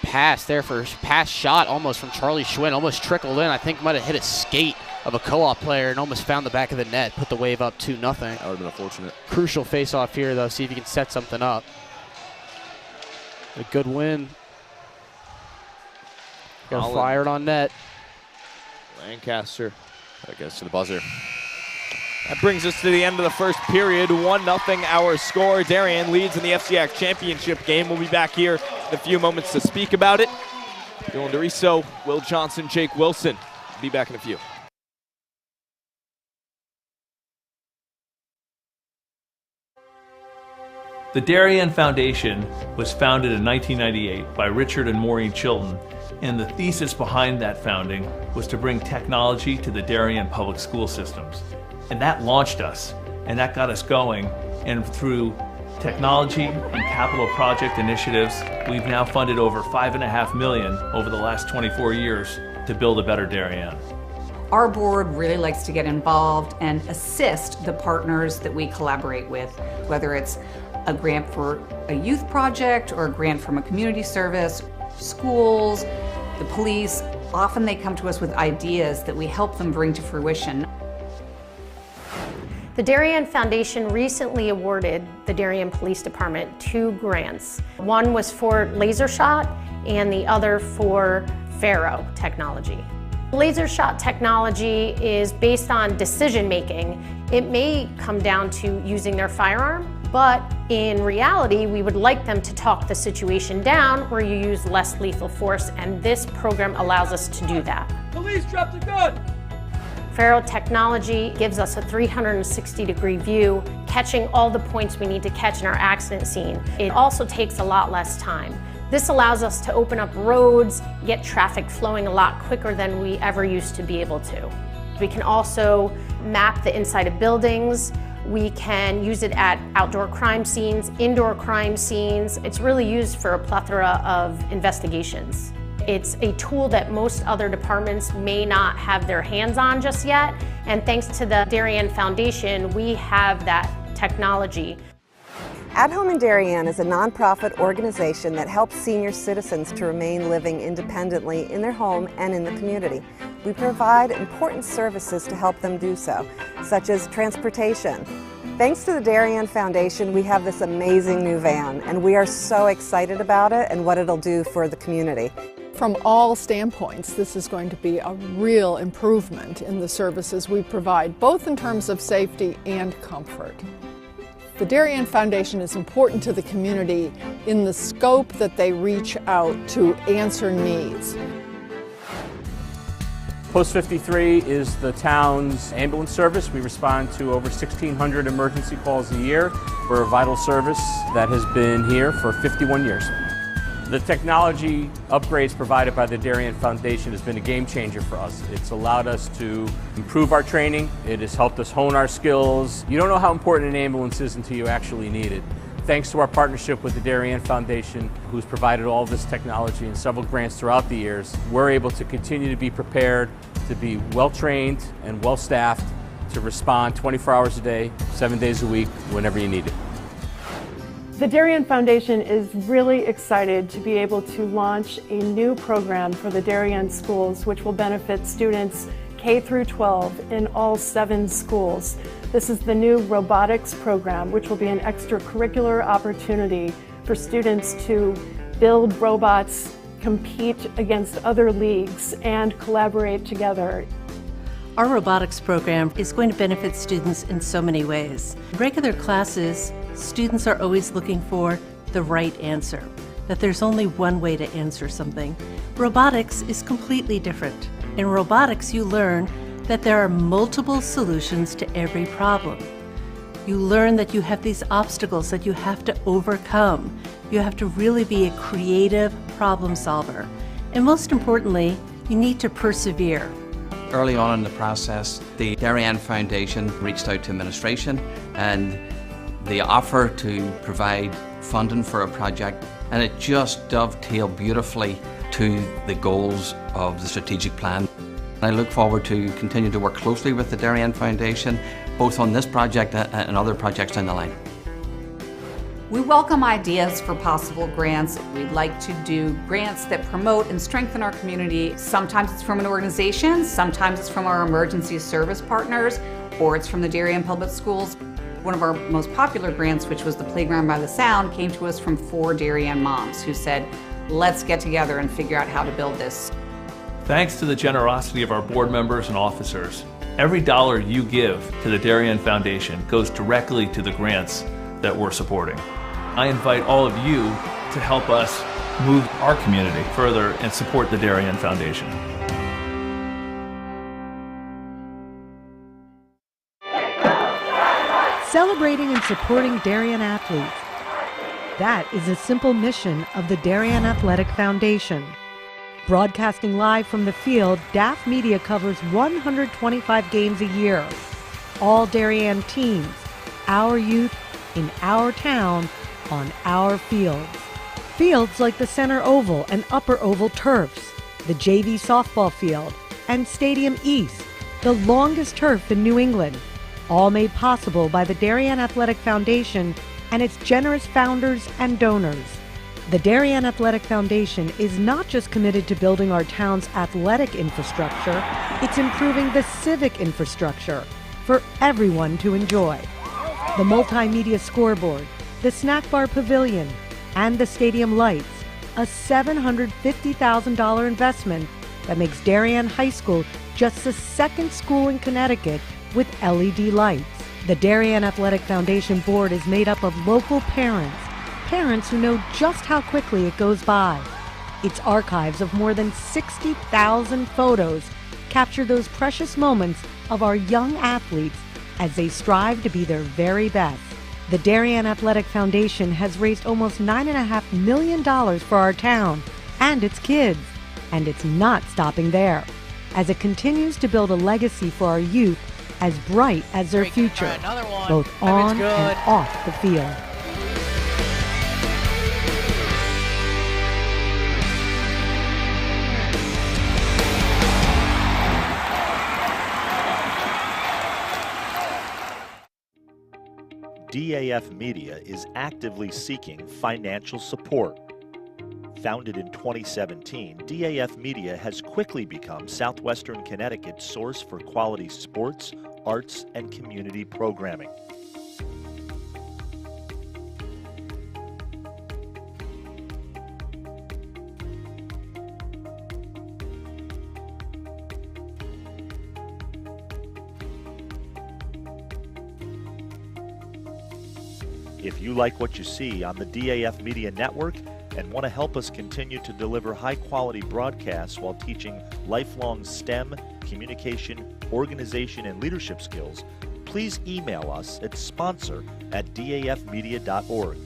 pass there for pass shot almost from Charlie Schwinn almost trickled in. I think might have hit a skate of a co-op player and almost found the back of the net, put the Wave up 2-0. That would have been unfortunate. Crucial face-off here, though. See if you can set something up. A good win. Got fired on net. Lancaster. That gets to the buzzer. That brings us to the end of the first period. 1-0 our score. Darien leads in the FCIAC championship game. We'll be back here in a few moments to speak about it. Dylan DeRiso, Will Johnson, Jake Wilson. Be back in a few. The Darien Foundation was founded in 1998 by Richard and Maureen Chilton, and the thesis behind that founding was to bring technology to the Darien public school systems. And that launched us, and that got us going, and through technology and capital project initiatives, we've now funded over $5.5 million over the last 24 years to build a better Darien. Our board really likes to get involved and assist the partners that we collaborate with, whether it's a grant for a youth project or a grant from a community service, schools, the police. Often they come to us with ideas that we help them bring to fruition. The Darien Foundation recently awarded the Darien Police Department 2 grants. One was for laser shot and the other for Faro technology. Laser shot technology is based on decision making. It may come down to using their firearm, but in reality, we would like them to talk the situation down where you use less lethal force, and this program allows us to do that. Police, drop the gun! Faro technology gives us a 360-degree view, catching all the points we need to catch in our accident scene. It also takes a lot less time. This allows us to open up roads, get traffic flowing a lot quicker than we ever used to be able to. We can also map the inside of buildings. We can use it at outdoor crime scenes, indoor crime scenes. It's really used for a plethora of investigations. It's a tool that most other departments may not have their hands on just yet, and thanks to the Darien Foundation, we have that technology. At Home in Darien is a nonprofit organization that helps senior citizens to remain living independently in their home and in the community. We provide important services to help them do so, such as transportation. Thanks to the Darien Foundation, we have this amazing new van, and we are so excited about it and what it'll do for the community. From all standpoints, this is going to be a real improvement in the services we provide, both in terms of safety and comfort. The Darien Foundation is important to the community in the scope that they reach out to answer needs. Post 53 is the town's ambulance service. We respond to over 1,600 emergency calls a year. We're a vital service that has been here for 51 years. The technology upgrades provided by the Darien Foundation has been a game changer for us. It's allowed us to improve our training. It has helped us hone our skills. You don't know how important an ambulance is until you actually need it. Thanks to our partnership with the Darien Foundation, who's provided all this technology and several grants throughout the years, we're able to continue to be prepared, to be well-trained and well-staffed, to respond 24 hours a day, 7 days a week, whenever you need it. The Darien Foundation is really excited to be able to launch a new program for the Darien schools, which will benefit students K through 12 in all 7 schools. This is the new robotics program, which will be an extracurricular opportunity for students to build robots, compete against other leagues, and collaborate together. Our robotics program is going to benefit students in so many ways. In regular classes, students are always looking for the right answer, that there's only one way to answer something. Robotics is completely different. In robotics, you learn that there are multiple solutions to every problem. You learn that you have these obstacles that you have to overcome. You have to really be a creative problem solver. And most importantly, you need to persevere. Early on in the process, the Darien Foundation reached out to administration and the offer to provide funding for a project, and it just dovetailed beautifully to the goals of the strategic plan. I look forward to continue to work closely with the Darien Foundation, both on this project and other projects down the line. We welcome ideas for possible grants. We'd like to do grants that promote and strengthen our community. Sometimes it's from an organization, sometimes it's from our emergency service partners, or it's from the Darien Public Schools. One of our most popular grants, which was the Playground by the Sound, came to us from 4 Darien moms who said, let's get together and figure out how to build this. Thanks to the generosity of our board members and officers, every dollar you give to the Darien Foundation goes directly to the grants that we're supporting. I invite all of you to help us move our community further and support the Darien Foundation. Celebrating and supporting Darien athletes. That is a simple mission of the Darien Athletic Foundation. Broadcasting live from the field, DAF Media covers 125 games a year. All Darien teams, our youth, in our town, on our fields. Fields like the Center Oval and Upper Oval turfs, the JV softball field, and Stadium East, the longest turf in New England, all made possible by the Darien Athletic Foundation and its generous founders and donors. The Darien Athletic Foundation is not just committed to building our town's athletic infrastructure, it's improving the civic infrastructure for everyone to enjoy. The multimedia scoreboard, the snack bar pavilion, and the stadium lights, a $750,000 investment that makes Darien High School just the second school in Connecticut with LED lights. The Darien Athletic Foundation board is made up of local parents who know just how quickly it goes by. Its archives of more than 60,000 photos capture those precious moments of our young athletes as they strive to be their very best. The Darien Athletic Foundation has raised almost $9.5 million for our town and its kids, and it's not stopping there, as it continues to build a legacy for our youth as bright as their future, both on and off the field. DAF Media is actively seeking financial support. Founded in 2017, DAF Media has quickly become Southwestern Connecticut's source for quality sports, arts, and community programming. If you like what you see on the DAF Media Network and want to help us continue to deliver high-quality broadcasts while teaching lifelong STEM, communication, organization, and leadership skills, please email us at sponsor@dafmedia.org.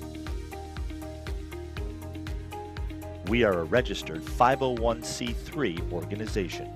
We are a registered 501c3 organization.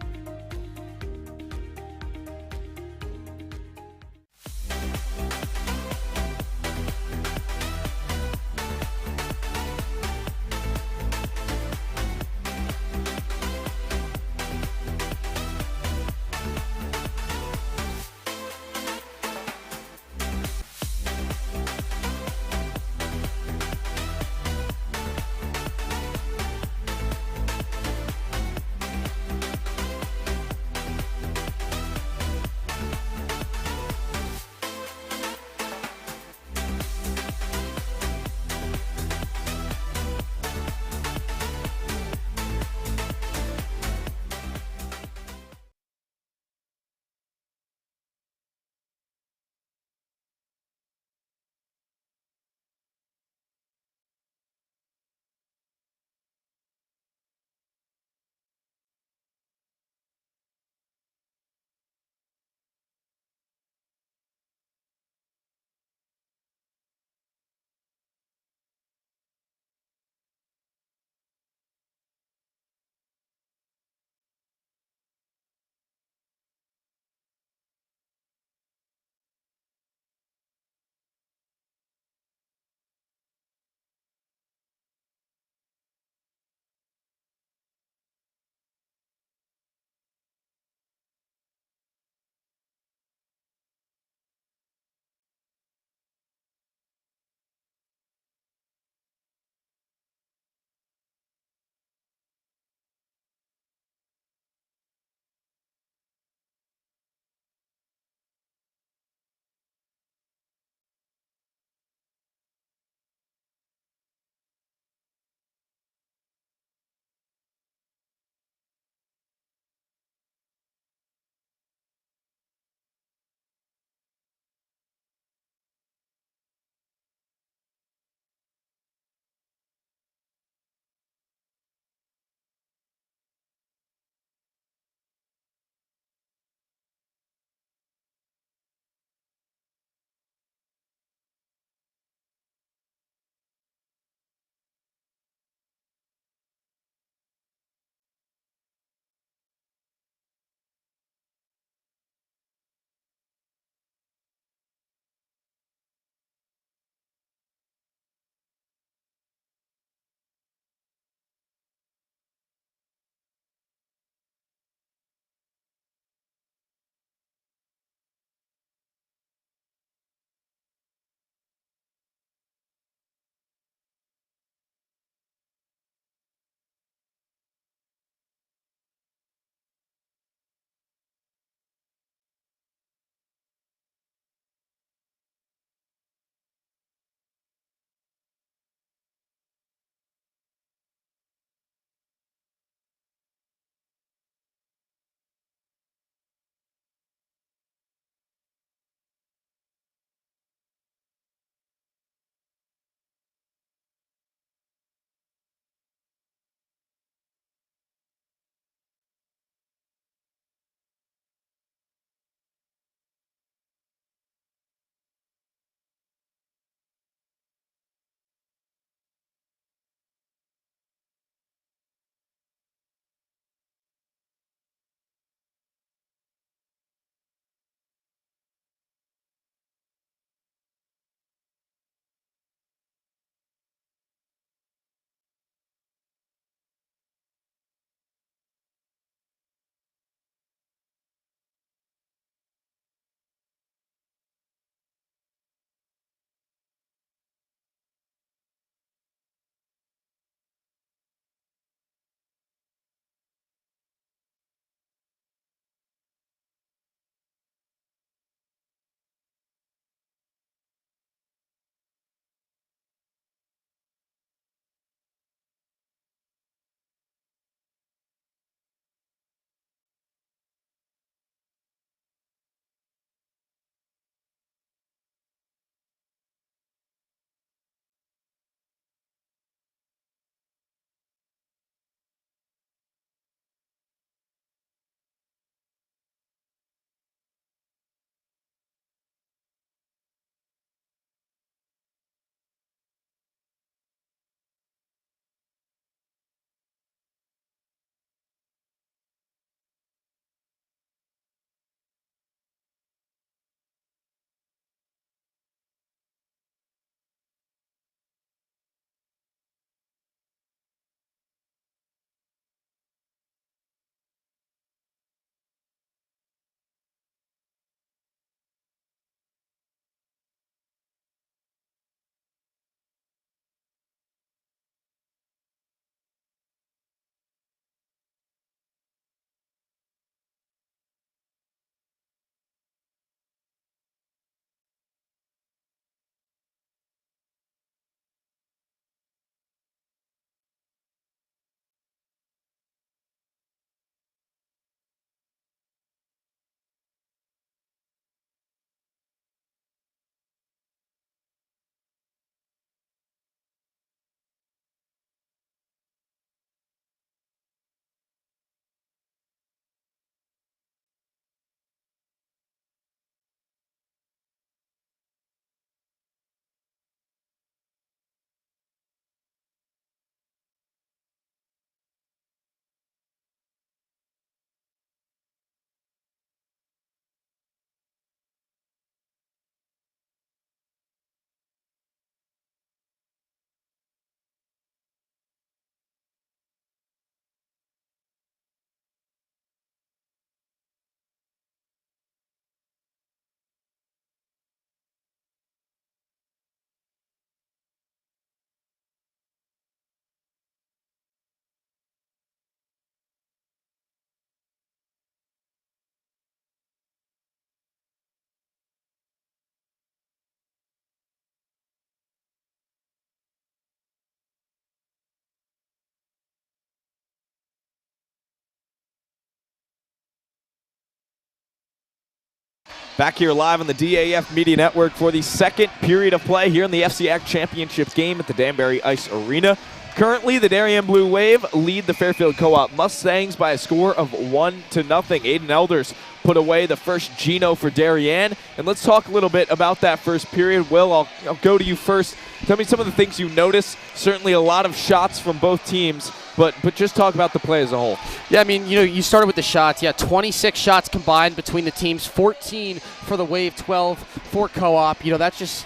Back here live on the DAF Media Network for the second period of play here in the FCIAC Championship game at the Danbury Ice Arena. Currently, the Darien Blue Wave lead the Fairfield Co-op Mustangs by a score of 1-0. Aiden Elders put away the first Gino for Darien. And let's talk a little bit about that first period. Will, I'll go to you first. Tell me some of the things you noticed. Certainly a lot of shots from both teams, but just talk about the play as a whole. Yeah, I mean, you started with the shots. Yeah, 26 shots combined between the teams, 14 for the Wave, 12 for Co-op. That's just...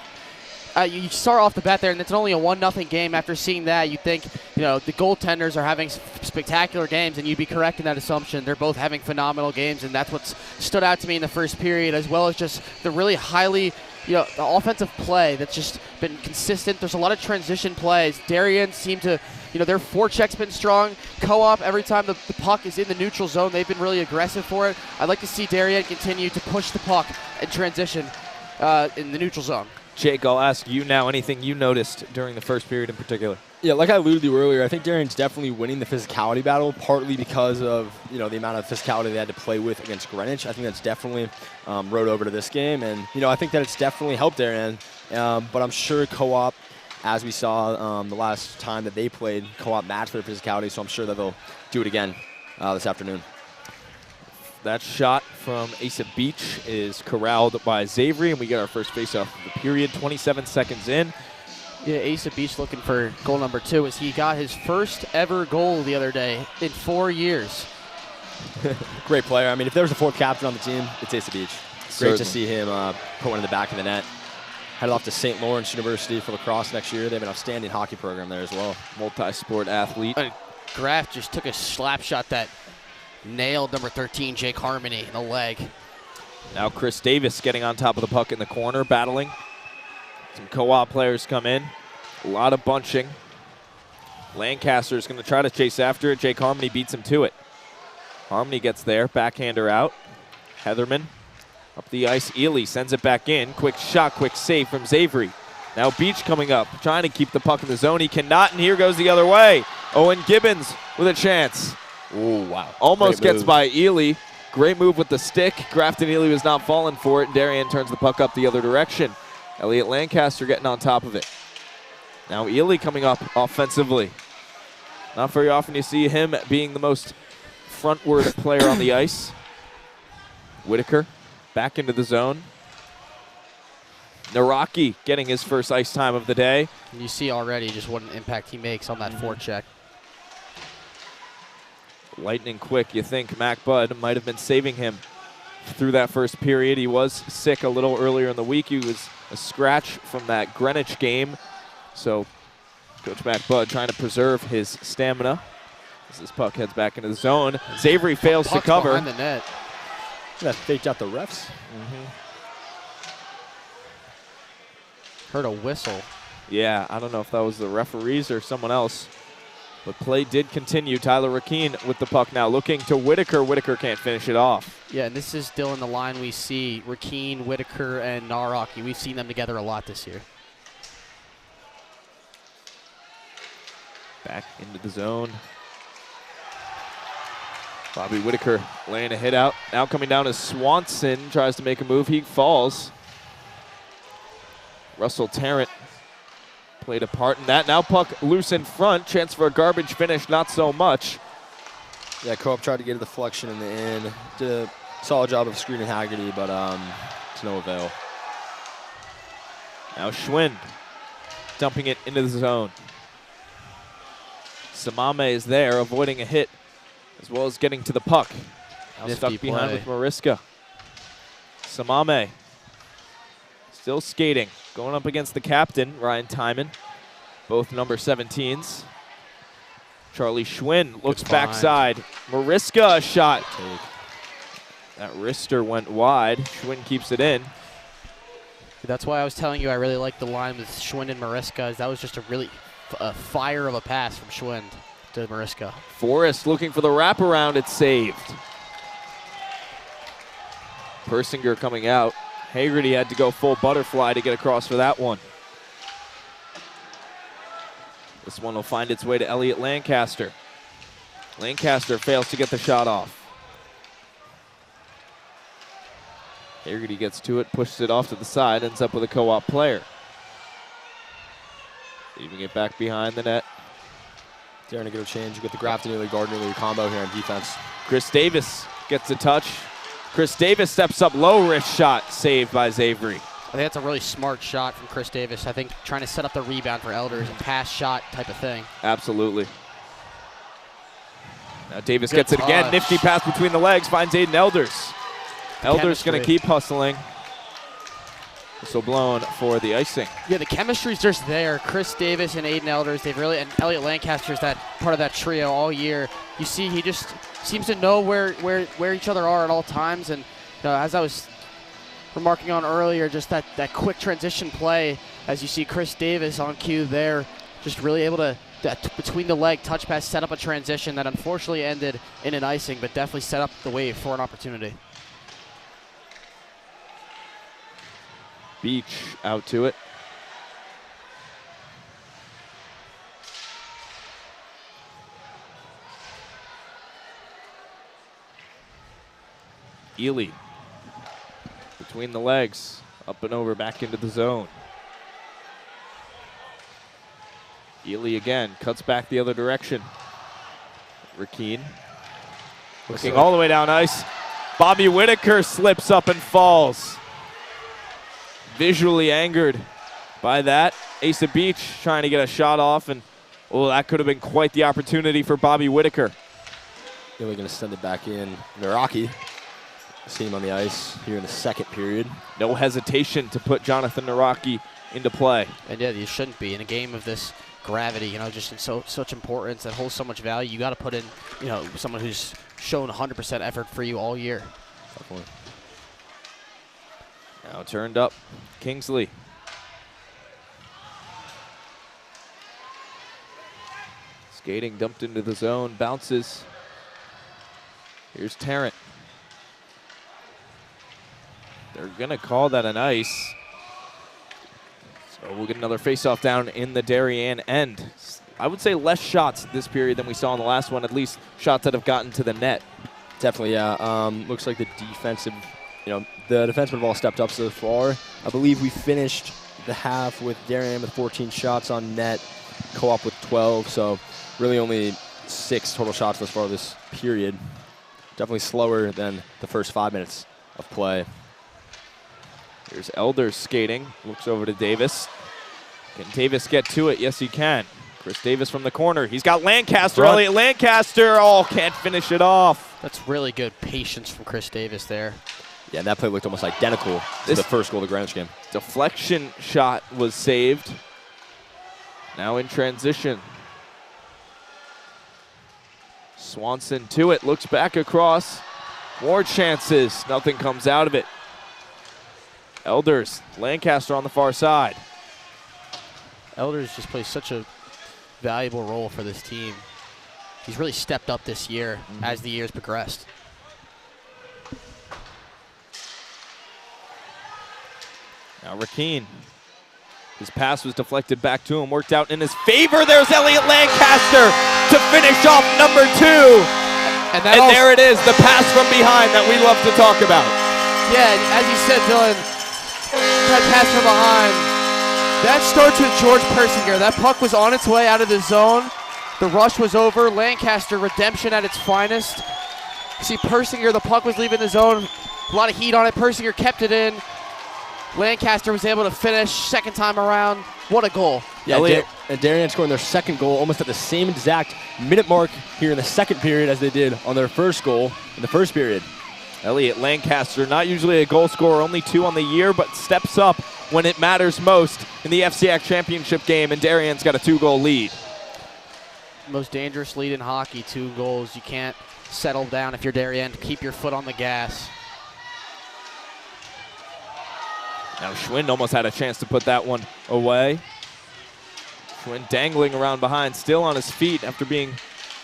you start off the bat there, and it's only a 1-0 game. After seeing that, you think, the goaltenders are having spectacular games, and you'd be correct in that assumption. They're both having phenomenal games, and that's what's stood out to me in the first period, as well as just the really highly, the offensive play that's just been consistent. There's a lot of transition plays. Darien seem to, their forecheck's been strong. Co-op, every time the puck is in the neutral zone, they've been really aggressive for it. I'd like to see Darien continue to push the puck and transition in the neutral zone. Jake, I'll ask you now, anything you noticed during the first period in particular? Yeah, like I alluded to earlier, I think Darien's definitely winning the physicality battle, partly because of the amount of physicality they had to play with against Greenwich. I think that's definitely rode over to this game, and I think that it's definitely helped Darien. But I'm sure Co-op, as we saw the last time that they played, Co-op matched their physicality, so I'm sure that they'll do it again this afternoon. That shot from Asa Beach is corralled by Xavier, and we get our first faceoff of the period, 27 seconds in. Yeah, Asa Beach looking for goal number 2 as he got his first ever goal the other day in 4 years. Great player. I mean, if there was a fourth captain on the team, it's Asa Beach. Great to see him put one in the back of the net. Headed off to St. Lawrence University for lacrosse next year. They have an outstanding hockey program there as well. Multi-sport athlete. Graff just took a slap shot that nailed number 13, Jake Harmony, in the leg. Now Chris Davis getting on top of the puck in the corner, battling. Some Co-op players come in. A lot of bunching. Lancaster is going to try to chase after it. Jake Harmony beats him to it. Harmony gets there, backhander out. Heatherman up the ice. Ely sends it back in. Quick shot, quick save from Xavier. Now Beach coming up, trying to keep the puck in the zone. He cannot, and here goes the other way. Owen Gibbons with a chance. Oh, wow. Almost gets by Ely. Great move with the stick. Grafton Ely was not falling for it, and Darien turns the puck up the other direction. Elliot Lancaster getting on top of it. Now Ely coming up offensively. Not very often you see him being the most frontward player on the ice. Whitaker back into the zone. Naraki getting his first ice time of the day. And you see already just what an impact he makes on that forecheck. Lightning quick. You think Mac Budd might have been saving him through that first period. He was sick a little earlier in the week. He was a scratch from that Greenwich game. So Coach Mac Budd trying to preserve his stamina as this puck heads back into the zone. Xavier fails to cover. Behind the net. That faked out the refs. Heard a whistle. Yeah, I don't know if that was the referees or someone else. But play did continue. Tyler Rakeen with the puck now, looking to Whitaker. Whitaker can't finish it off. Yeah, and this is still in the line we see Rakeen, Whitaker, and Naraki. We've seen them together a lot this year. Back into the zone. Bobby Whitaker laying a hit out. Now coming down is Swanson. Tries to make a move. He falls. Russell Tarrant played a part in that. Now puck loose in front. Chance for a garbage finish, not so much. Yeah, Co-op tried to get a deflection in the end. Did a solid job of screening Haggerty, but to no avail. Now Schwind dumping it into the zone. Samame is there, avoiding a hit, as well as getting to the puck. Now stuck behind with Mariska. Samame still skating, going up against the captain, Ryan Timon. Both number 17s. Charlie Schwinn looks backside. Mariska a shot. That wrister went wide. Schwinn keeps it in. That's why I was telling you I really like the line with Schwind and Mariska. That was just a really fire of a pass from Schwind to Mariska. Forrest looking for the wraparound. It's saved. Persinger coming out. Haggerty had to go full butterfly to get across for that one. This one will find its way to Elliot Lancaster. Lancaster fails to get the shot off. Haggerty gets to it, pushes it off to the side, ends up with a co-op player. Leaving it back behind the net. Darien to get a change. You get the Grafton Gardner combo here on defense. Chris Davis gets a touch. Chris Davis steps up, low wrist shot, saved by Xavery. I think that's a really smart shot from Chris Davis. I think trying to set up the rebound for Elders and pass shot type of thing. Absolutely. Now Davis gets it again. Nifty pass between the legs, finds Aiden Elders. Elders going to keep hustling. Whistle blown for the icing. Yeah, the chemistry's just there. Chris Davis and Aiden Elders, they've really, and Elliot Lancaster's that part of that trio all year. You see, he just seems to know where each other are at all times. And as I was remarking on earlier, just that quick transition play, as you see Chris Davis on cue there, just really able to, that between the leg touch pass, set up a transition that unfortunately ended in an icing, but definitely set up the way for an opportunity. Beach out to it. Ely between the legs, up and over, back into the zone. Ely again, cuts back the other direction. Rakeen looking all the way down ice. Bobby Whitaker slips up and falls. Visually angered by that. Asa Beach trying to get a shot off, and that could have been quite the opportunity for Bobby Whitaker. Then we're going to send it back in. Naraki, see him on the ice here in the second period. No hesitation to put Jonathan Naraki into play. And yeah, you shouldn't be in a game of this gravity, just in such importance that holds so much value. You got to put in, someone who's shown 100% effort for you all year. Definitely. Now turned up, Kingsley. Skating dumped into the zone, bounces. Here's Tarrant. They're gonna call that an ice. So we'll get another faceoff down in the Darien end. I would say less shots this period than we saw in the last one, at least shots that have gotten to the net. Definitely, yeah. Looks like the defensive, the defensemen have all stepped up so far. I believe we finished the half with Darien with 14 shots on net, co-op with 12, so really only 6 total shots thus far this period. Definitely slower than the first 5 minutes of play. Here's Elders skating, looks over to Davis. Can Davis get to it? Yes, he can. Chris Davis from the corner. He's got Lancaster, Elliot Lancaster. Can't finish it off. That's really good patience from Chris Davis there. Yeah, and that play looked almost identical to the first goal of the Greenwich game. Deflection shot was saved. Now in transition. Swanson to it, looks back across. More chances, nothing comes out of it. Elders, Lancaster on the far side. Elders just plays such a valuable role for this team. He's really stepped up this year as the years progressed. Now Rakeen. His pass was deflected back to him, worked out in his favor. There's Elliot Lancaster to finish off number 2. And there it is, the pass from behind that we love to talk about. Yeah, as you said, Dylan, that pass from behind. That starts with George Persinger. That puck was on its way out of the zone. The rush was over. Lancaster redemption at its finest. See Persinger, the puck was leaving the zone. A lot of heat on it. Persinger kept it in. Lancaster was able to finish second time around. What a goal. Yeah, and Darien scoring their second goal almost at the same exact minute mark here in the second period as they did on their first goal in the first period. Elliot Lancaster, not usually a goal scorer, only 2 on the year, but steps up when it matters most in the FCIAC championship game, and Darien's got a 2-goal lead. Most dangerous lead in hockey, 2 goals. You can't settle down if you're Darien. Keep your foot on the gas. Now Schwind almost had a chance to put that one away. Schwind dangling around behind, still on his feet after being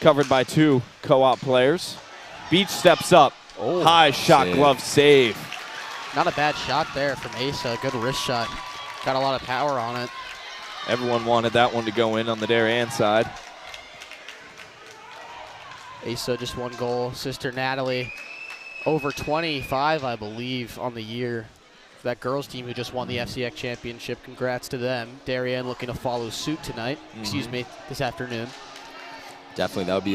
covered by 2 co-op players. Beach steps up. High shot, glove save. Not a bad shot there from Asa. Good wrist shot. Got a lot of power on it. Everyone wanted that one to go in on the Darien side. Asa just 1 goal. Sister Natalie over 25, I believe, on the year. That girls team who just won the FCIAC championship. Congrats to them. Darien looking to follow suit tonight. Excuse me, this afternoon. Definitely, that would be,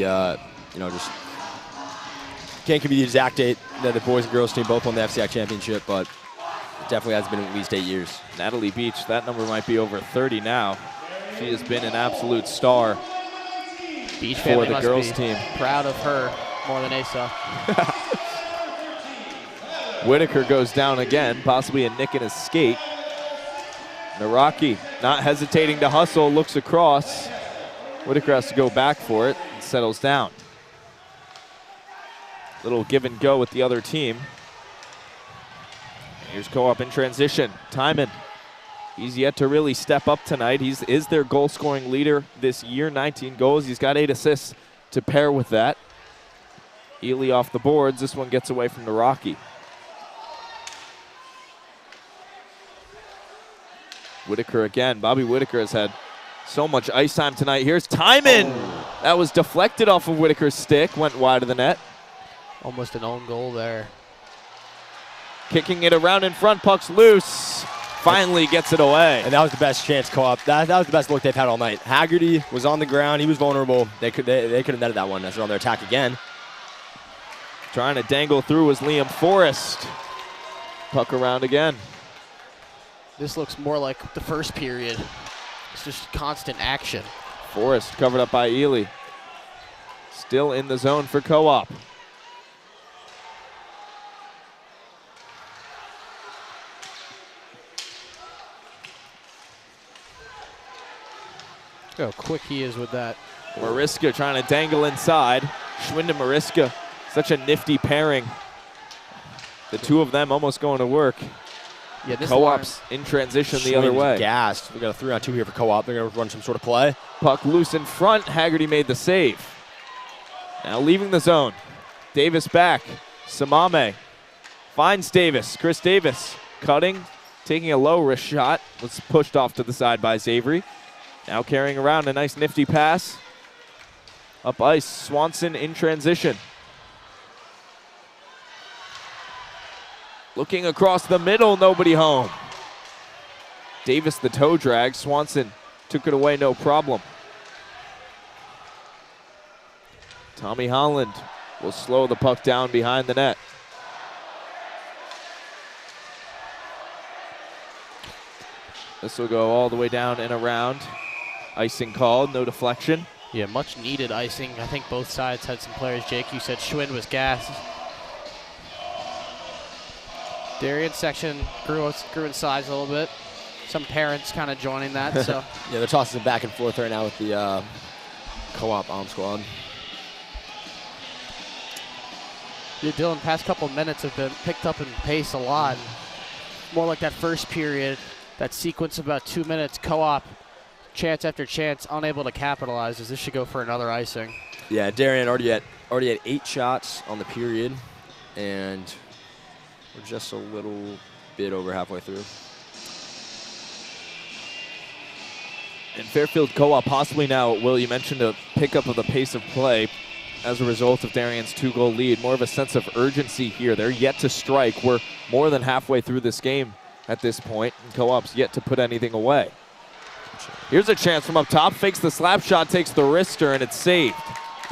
just can't give you the exact date that the boys and girls team both won the FCIAC championship, but it definitely has been at least 8 years. Natalie Beach, that number might be over 30 now. She has been an absolute star Beach for the girls team. Proud of her more than Asa. Whitaker goes down again, possibly a nick in his skate. Naraki not hesitating to hustle, looks across. Whitaker has to go back for it and settles down. Little give and go with the other team. Here's Co-op in transition. Timon, he's yet to really step up tonight. He is their goal scoring leader this year, 19 goals. He's got 8 assists to pair with that. Ely off the boards. This one gets away from Naraki. Whitaker again. Bobby Whitaker has had so much ice time tonight. Here's Timon. Oh. That was deflected off of Whitaker's stick, went wide of the net. Almost an own goal there. Kicking it around in front, puck's loose. Finally gets it away. And that was the best chance Co-op. That was the best look they've had all night. Haggerty was on the ground. He was vulnerable. They could have netted that one. That's on their attack again. Trying to dangle through was Liam Forrest. Puck around again. This looks more like the first period. It's just constant action. Forrest covered up by Ely. Still in the zone for Co-op. Look how quick he is with that. Mariska trying to dangle inside. Schwind and Mariska, such a nifty pairing. The two of them almost going to work. Yeah, this Co-op's in transition the other way. Gassed. We got a 3-on-2 here for Co-op. They're going to run some sort of play. Puck loose in front. Haggerty made the save. Now leaving the zone. Davis back. Samame finds Davis. Chris Davis cutting, taking a low wrist shot. Was pushed off to the side by Xavery. Now carrying around a nice nifty pass. Up ice, Swanson in transition. Looking across the middle, nobody home. Davis the toe drag. Swanson took it away, no problem. Tommy Holland will slow the puck down behind the net. This will go all the way down and around. Icing called, no deflection. Yeah, much needed icing. I think both sides had some players. Jake, you said Schwind was gassed. Darien section grew in size a little bit. Some parents kind of joining that. So yeah, they're tossing it back and forth right now with the Co-op bomb squad. Yeah, Dylan, past couple minutes have been picked up in pace a lot. More like that first period, that sequence of about 2 minutes. Co-op, chance after chance, unable to capitalize. As this should go for another icing. Yeah, Darien already had 8 shots on the period, and we're just a little bit over halfway through. And Fairfield Co-op possibly now, Will, you mentioned a pickup of the pace of play as a result of Darien's 2-goal lead. More of a sense of urgency here. They're yet to strike. We're more than halfway through this game at this point, and Co-op's yet to put anything away. Here's a chance from up top. Fakes the slap shot, takes the wrister, and it's saved.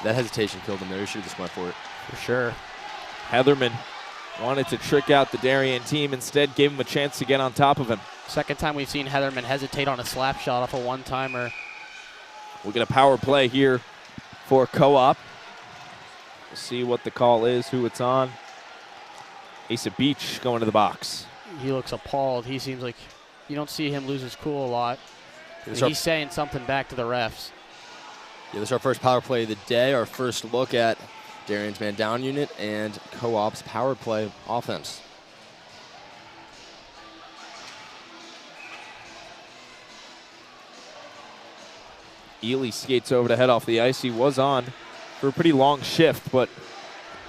That hesitation killed him there. He should have just went for it. For sure. Heatherman wanted to trick out the Darien team. Instead, gave him a chance to get on top of him. Second time we've seen Heatherman hesitate on a slap shot off a one-timer. We'll get a power play here for Co-op. We'll see what the call is, who it's on. Asa Beach going to the box. He looks appalled. He seems like you don't see him lose his cool a lot. He's saying something back to the refs. Yeah, this is our first power play of the day, our first look at Darien's man down unit and Co-op's power play offense. Ely skates over to head off the ice. He was on for a pretty long shift, but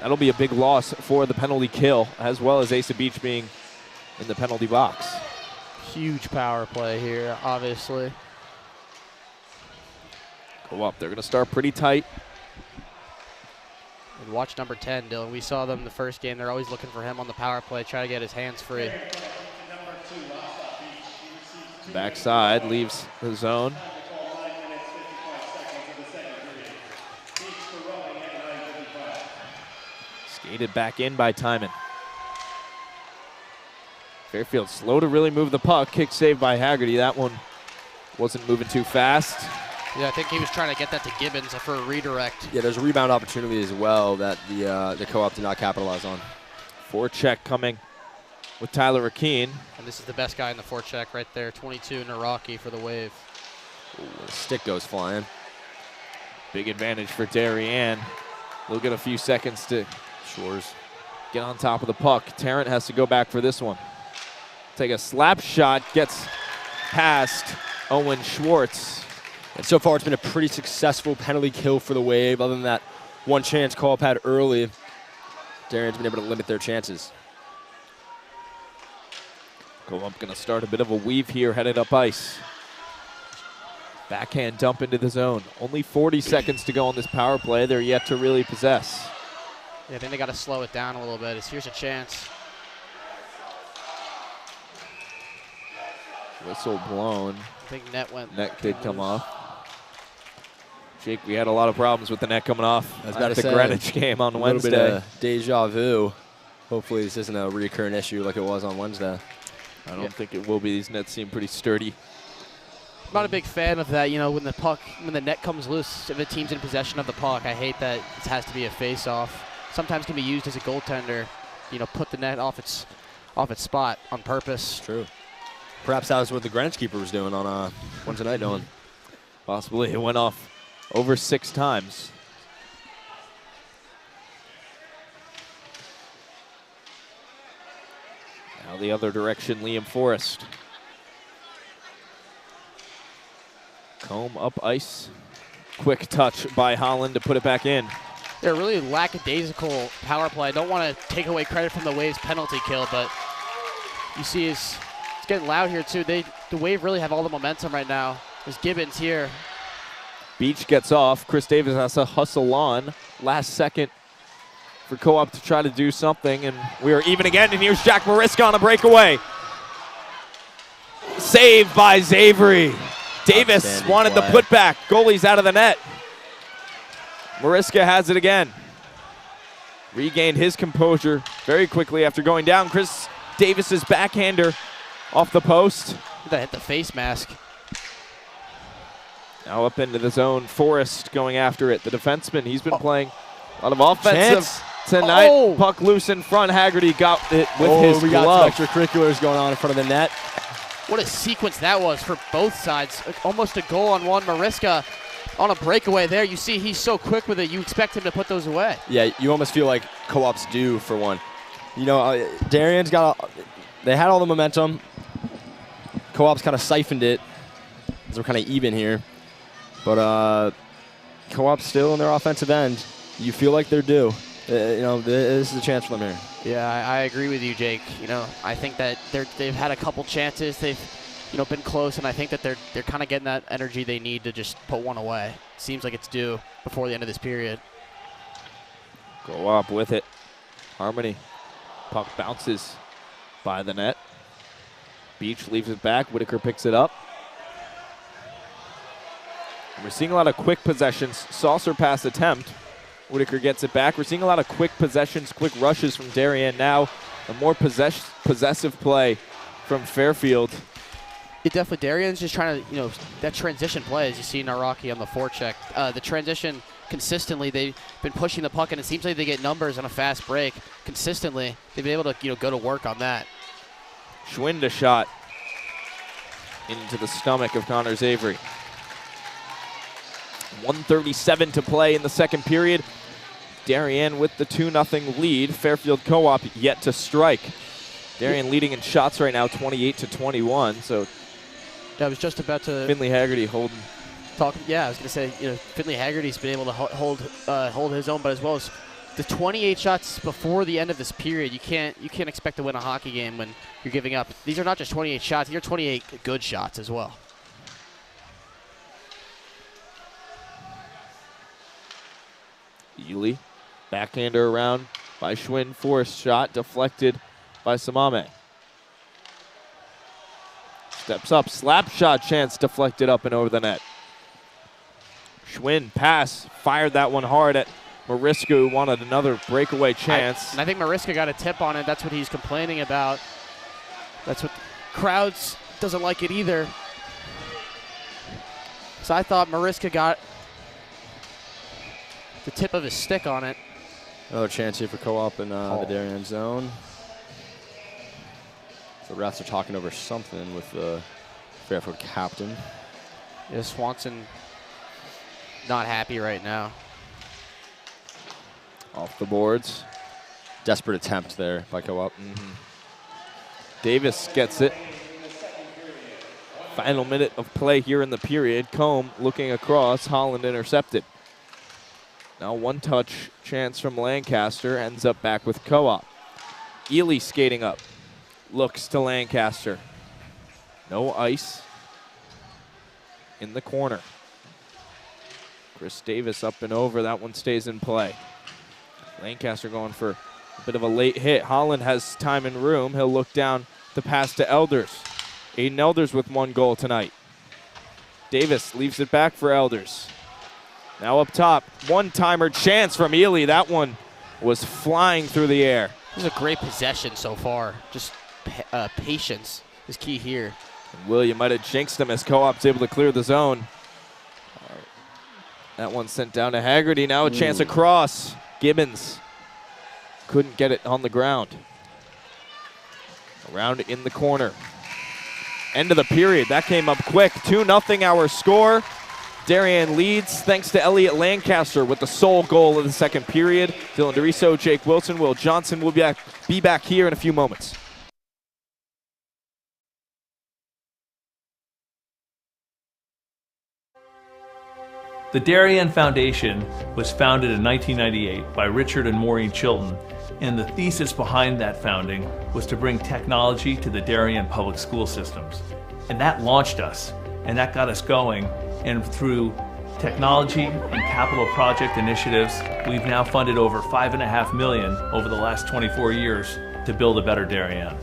that'll be a big loss for the penalty kill, as well as Asa Beach being in the penalty box. Huge power play here, obviously. Co-op, they're going to start pretty tight. And watch number 10, Dylan. We saw them the first game. They're always looking for him on the power play, try to get his hands free. Backside leaves the zone. Skated back in by Timon. Fairfield slow to really move the puck. Kick saved by Haggerty. That one wasn't moving too fast. Yeah, I think he was trying to get that to Gibbons for a redirect. Yeah, there's a rebound opportunity as well that the co-op did not capitalize on. Forecheck coming with Tyler Rakeen. And this is the best guy in the forecheck right there, 22, Naraki for the Wave. Ooh, the stick goes flying. Big advantage for Darien. They'll get a few seconds to get on top of the puck. Tarrant has to go back for this one. Take a slap shot, gets past Owen Schwartz. And so far, it's been a pretty successful penalty kill for the Wave. Other than that one chance co-op had early, Darien's been able to limit their chances. Co-op going to start a bit of a weave here, headed up ice. Backhand dump into the zone. Only 40 seconds to go on this power play. They're yet to really possess. Yeah, I think they got to slow it down a little bit. Here's a chance. Whistle blown. I think net did come off. Jake, we had a lot of problems with the net coming off at the Greenwich game on Wednesday. A little bit of deja vu. Hopefully this isn't a recurring issue like it was on Wednesday. I don't think it will be. These nets seem pretty sturdy. I'm not a big fan of that. You know, when the net comes loose, if the team's in possession of the puck, I hate that it has to be a face-off. Sometimes can be used as a goaltender. You know, put the net off its spot on purpose. True. Perhaps that was what the Greenwich keeper was doing on Wednesday night, Dylan. Possibly. It went off over 6 times. Now the other direction, Liam Forrest. Comb up ice. Quick touch by Holland to put it back in. They're really lackadaisical power play. I don't want to take away credit from the Wave's penalty kill, but you see it's getting loud here too. The Wave really have all the momentum right now. There's Gibbons here. Beach gets off. Chris Davis has to hustle on. Last second for co-op to try to do something, and we are even again, and here's Jack Mariska on a breakaway. Saved by Xavery. Davis wanted the putback. Goalie's out of the net. Mariska has it again. Regained his composure very quickly after going down. Chris Davis's backhander off the post. That hit the face mask. Now up into the zone. Forrest going after it. The defenseman, he's been playing a lot of offensive tonight. Oh. Puck loose in front. Haggerty got it with his we glove. got some extracurriculars going on in front of the net. What a sequence that was for both sides. Almost a goal on one. Mariska on a breakaway there. You see he's so quick with it. You expect him to put those away. Yeah, you almost feel like co-op's due for one. You know, Darien's they had all the momentum. Co-op's kind of siphoned it. We're kind of even here. But co-op's still in their offensive end. You feel like they're due. You know, this is a chance for them here. Yeah, I agree with you, Jake. You know, I think that they've had a couple chances. They've, you know, been close, and I think that they're kind of getting that energy they need to just put one away. Seems like it's due before the end of this period. Go up with it. Harmony. Puck bounces by the net. Beach leaves it back. Whitaker picks it up. We're seeing a lot of quick possessions. Saucer pass attempt. Whitaker gets it back. We're seeing a lot of quick possessions, quick rushes from Darien now. A more possessive play from Fairfield. It definitely, Darien's just trying to, you know, that transition play, as you see Naraki on the forecheck. The transition consistently, they've been pushing the puck, and it seems like they get numbers on a fast break consistently. They've been able to, you know, go to work on that. Schwind a shot into the stomach of Connor Xavery. 1:37 to play in the second period. Darien with the 2-0 lead. Fairfield Co-op yet to strike. Darien leading in shots right now, 28-21. So I was just about to Finley Haggerty holding. Yeah, I was going to say, you know, Finley Haggerty's been able to hold his own, but as well as the 28 shots before the end of this period, you can't expect to win a hockey game when you're giving up. These are not just 28 shots; these are 28 good shots as well. Ely Backhander around by Schwinn. Forced shot deflected by Samame. Steps up, slap shot chance deflected up and over the net. Schwinn pass, fired that one hard at Mariska, who wanted another breakaway chance. And I think Mariska got a tip on it. That's what he's complaining about. That's what crowds doesn't like it either. So I thought Mariska got the tip of his stick on it. Another chance here for co-op in the Darien zone. So refs are talking over something with the Fairfield captain. Yeah, Swanson not happy right now. Off the boards. Desperate attempt there by co-op. Davis gets it. Final minute of play here in the period. Combe looking across. Holland intercepted. Now one touch chance from Lancaster. Ends up back with co-op. Ely skating up. Looks to Lancaster. No ice. In the corner. Chris Davis up and over. That one stays in play. Lancaster going for a bit of a late hit. Holland has time and room. He'll look down the pass to Elders. Aiden Elders with 1 goal tonight. Davis leaves it back for Elders. Now up top, one-timer chance from Ely. That one was flying through the air. This is a great possession so far. Just patience is key here. And William might have jinxed him as co-op's able to clear the zone. That one sent down to Haggerty. Now a chance across. Gibbons couldn't get it on the ground. Around in the corner. End of the period. That came up quick. 2-0 our score. Darien leads thanks to Elliot Lancaster with the sole goal of the second period. Dylan DeRiso, Jake Wilson, Will Johnson will be back here in a few moments. The Darien Foundation was founded in 1998 by Richard and Maureen Chilton, and the thesis behind that founding was to bring technology to the Darien public school systems. And that launched us, and that got us going, and through technology and capital project initiatives, we've now funded over $5.5 million over the last 24 years to build a better Darien.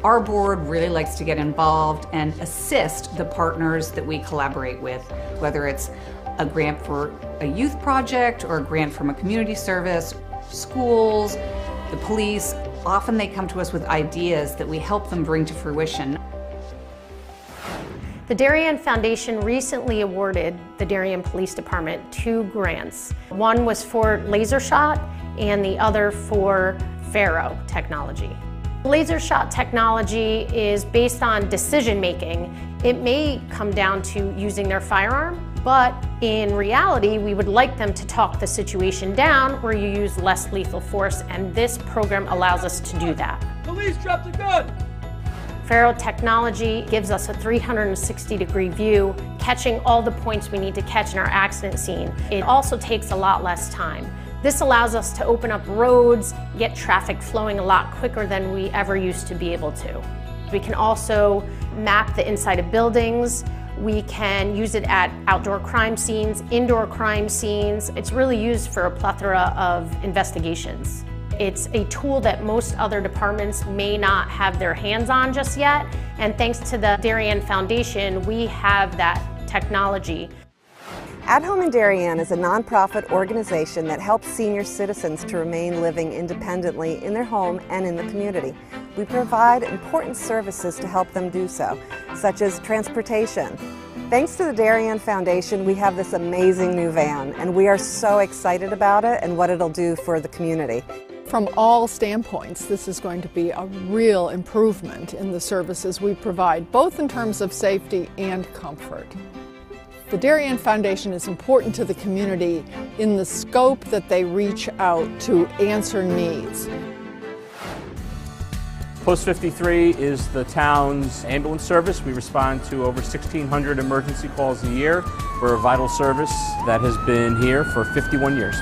Our board really likes to get involved and assist the partners that we collaborate with, whether it's a grant for a youth project or a grant from a community service, schools, the police. Often they come to us with ideas that we help them bring to fruition. The Darien Foundation recently awarded the Darien Police Department 2 grants. One was for laser shot and the other for Faro technology. Laser shot technology is based on decision making. It may come down to using their firearm, but in reality, we would like them to talk the situation down where you use less lethal force, and this program allows us to do that. Police dropped the gun! Faro technology gives us a 360-degree view, catching all the points we need to catch in our accident scene. It also takes a lot less time. This allows us to open up roads, get traffic flowing a lot quicker than we ever used to be able to. We can also map the inside of buildings. We can use it at outdoor crime scenes, indoor crime scenes. It's really used for a plethora of investigations. It's a tool that most other departments may not have their hands on just yet, and thanks to the Darien Foundation, we have that technology. At Home in Darien is a nonprofit organization that helps senior citizens to remain living independently in their home and in the community. We provide important services to help them do so, such as transportation. Thanks to the Darien Foundation, we have this amazing new van, and we are so excited about it and what it'll do for the community. From all standpoints, this is going to be a real improvement in the services we provide, both in terms of safety and comfort. The Darien Foundation is important to the community in the scope that they reach out to answer needs. Post 53 is the town's ambulance service. We respond to over 1,600 emergency calls a year. We're a vital service that has been here for 51 years.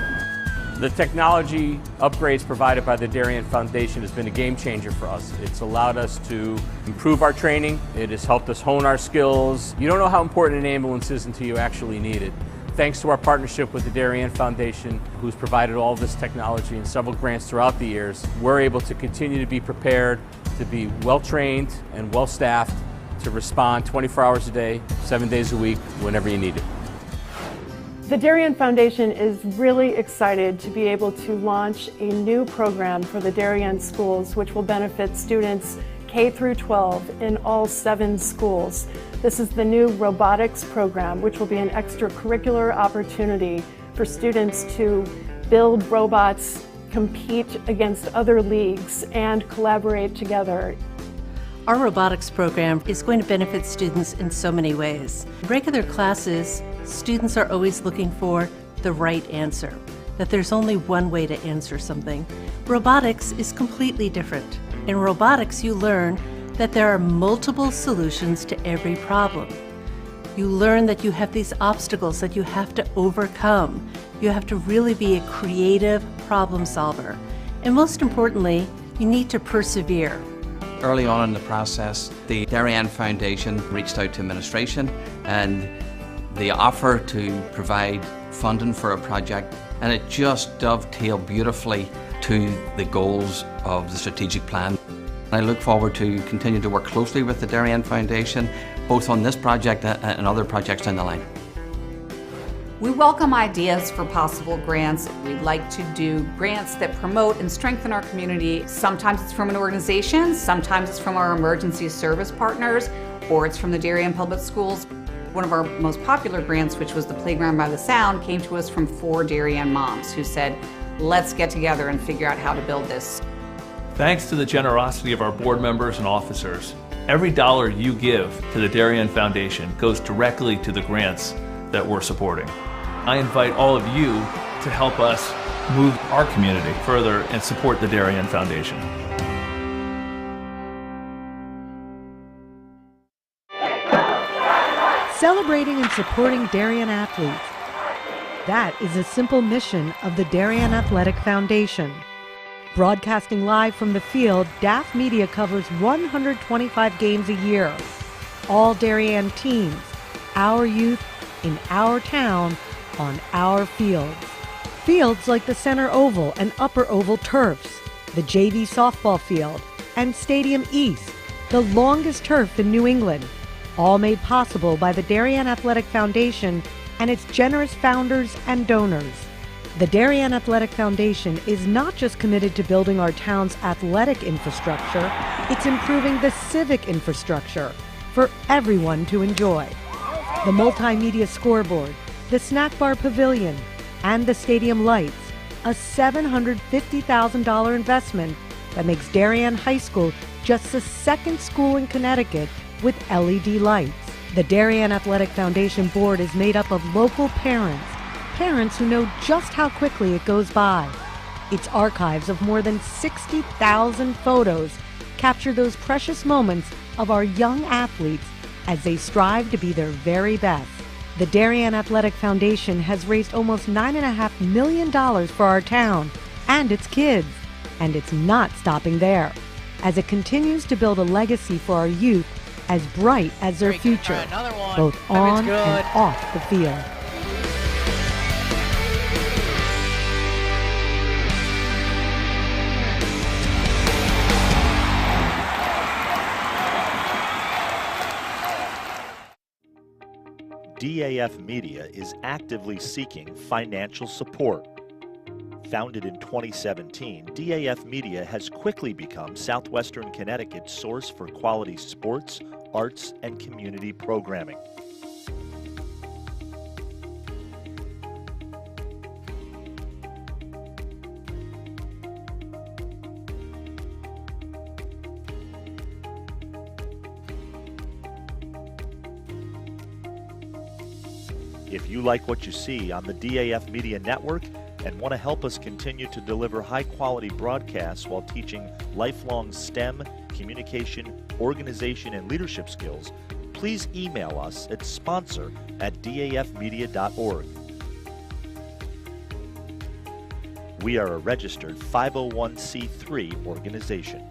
The technology upgrades provided by the Darien Foundation has been a game changer for us. It's allowed us to improve our training. It has helped us hone our skills. You don't know how important an ambulance is until you actually need it. Thanks to our partnership with the Darien Foundation, who's provided all this technology and several grants throughout the years, we're able to continue to be prepared, to be well-trained and well-staffed, to respond 24 hours a day, 7 days a week, whenever you need it. The Darien Foundation is really excited to be able to launch a new program for the Darien schools, which will benefit students K through 12 in all 7 schools. This is the new robotics program, which will be an extracurricular opportunity for students to build robots, compete against other leagues, and collaborate together. Our robotics program is going to benefit students in so many ways. In regular classes, students are always looking for the right answer, that there's only one way to answer something. Robotics is completely different. In robotics, you learn that there are multiple solutions to every problem. You learn that you have these obstacles that you have to overcome. You have to really be a creative problem solver. And most importantly, you need to persevere. Early on in the process, the Darien Foundation reached out to administration and the offer to provide funding for a project, and it just dovetailed beautifully to the goals of the strategic plan. I look forward to continue to work closely with the Darien Foundation, both on this project and other projects down the line. We welcome ideas for possible grants. We'd like to do grants that promote and strengthen our community. Sometimes it's from an organization, sometimes it's from our emergency service partners, or it's from the Darien Public Schools. One of our most popular grants, which was the Playground by the Sound, came to us from 4 Darien moms who said, let's get together and figure out how to build this. Thanks to the generosity of our board members and officers, every dollar you give to the Darien Foundation goes directly to the grants that we're supporting. I invite all of you to help us move our community further and support the Darien Foundation. Celebrating and supporting Darien athletes. That is a simple mission of the Darien Athletic Foundation. Broadcasting live from the field, DAF Media covers 125 games a year. All Darien teams, our youth, in our town, on our fields. Fields like the Center Oval and Upper Oval turfs, the JV softball field, and Stadium East, the longest turf in New England, all made possible by the Darien Athletic Foundation and its generous founders and donors. The Darien Athletic Foundation is not just committed to building our town's athletic infrastructure, it's improving the civic infrastructure for everyone to enjoy. The multimedia scoreboard, the snack bar pavilion, and the stadium lights, a $750,000 investment that makes Darien High School just the second school in Connecticut with LED lights. The Darien Athletic Foundation board is made up of local parents who know just how quickly it goes by. Its archives of more than 60,000 photos capture those precious moments of our young athletes as they strive to be their very best. The Darien Athletic Foundation has raised almost $9.5 million for our town and its kids, and it's not stopping there, as it continues to build a legacy for our youth as bright as their future, both on and off the field. DAF Media is actively seeking financial support. Founded in 2017, DAF Media has quickly become Southwestern Connecticut's source for quality sports, arts, and community programming. If you like what you see on the DAF Media Network and want to help us continue to deliver high-quality broadcasts while teaching lifelong STEM, communication, organization, and leadership skills, please email us at sponsor@dafmedia.org. We are a registered 501c3 organization.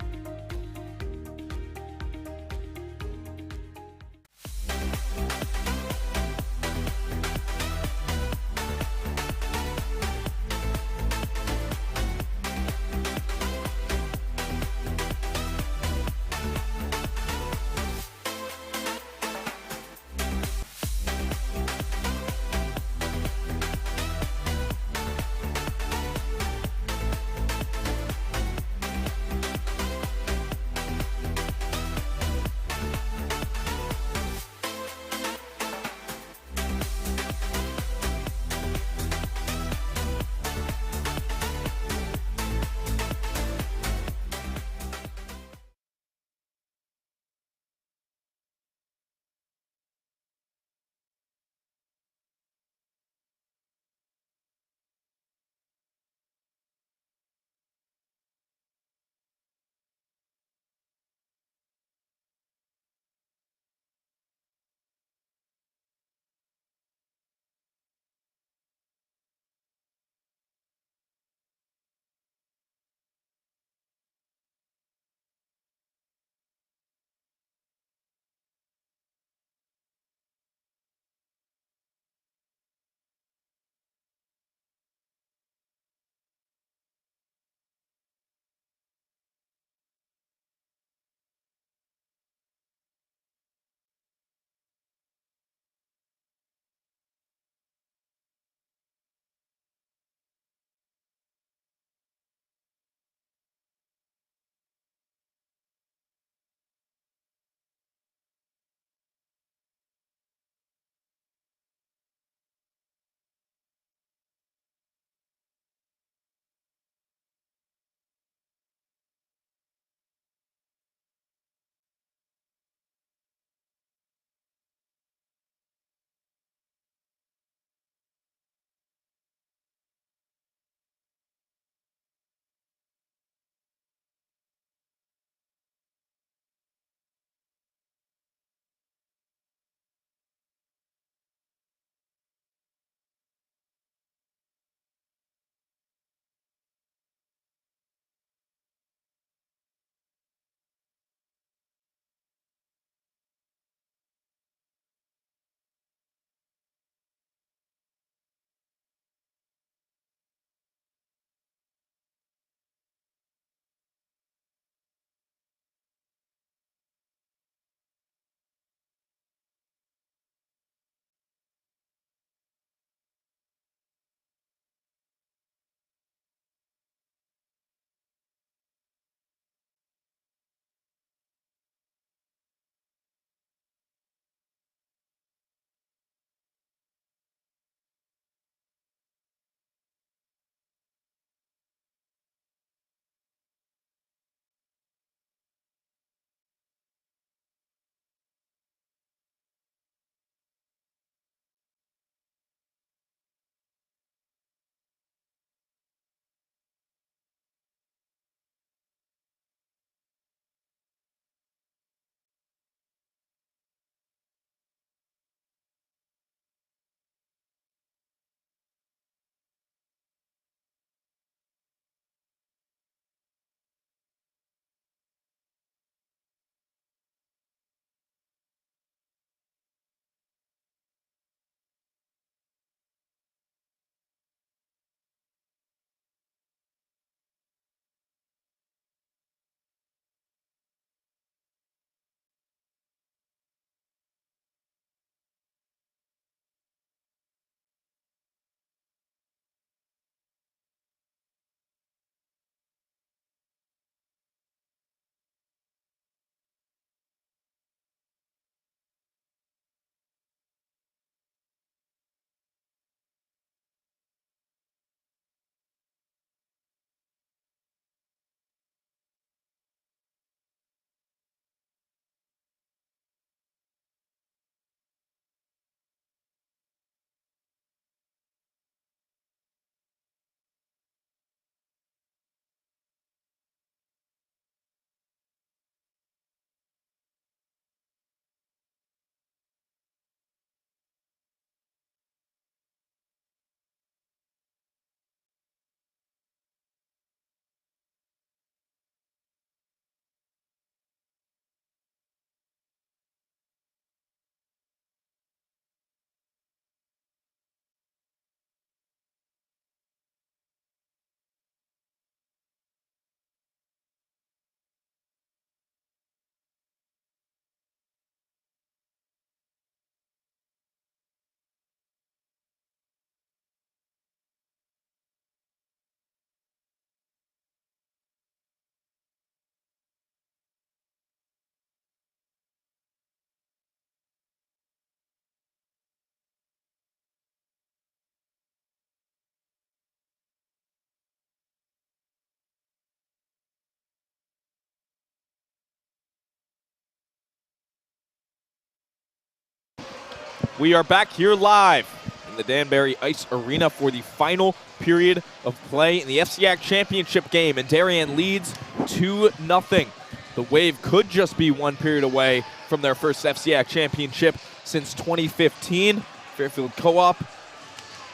We are back here live in the Danbury Ice Arena for the final period of play in the FCIAC championship game, and Darien leads 2-0. The Wave could just be one period away from their first FCIAC championship since 2015. Fairfield Co-op,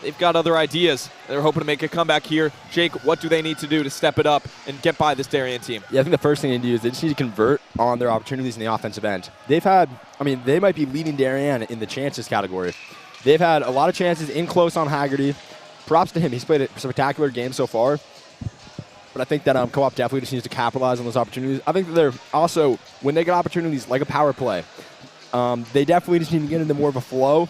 they've got other ideas. They're hoping to make a comeback here. Jake, what do they need to do to step it up and get by this Darien team? Yeah, I think the first thing they need to do is they just need to convert on their opportunities in the offensive end. They've had, they might be leading Darien in the chances category. They've had a lot of chances in close on Haggerty. Props to him. He's played a spectacular game so far. But I think that Co-op definitely just needs to capitalize on those opportunities. I think that they're also, when they get opportunities like a power play, they definitely just need to get into more of a flow,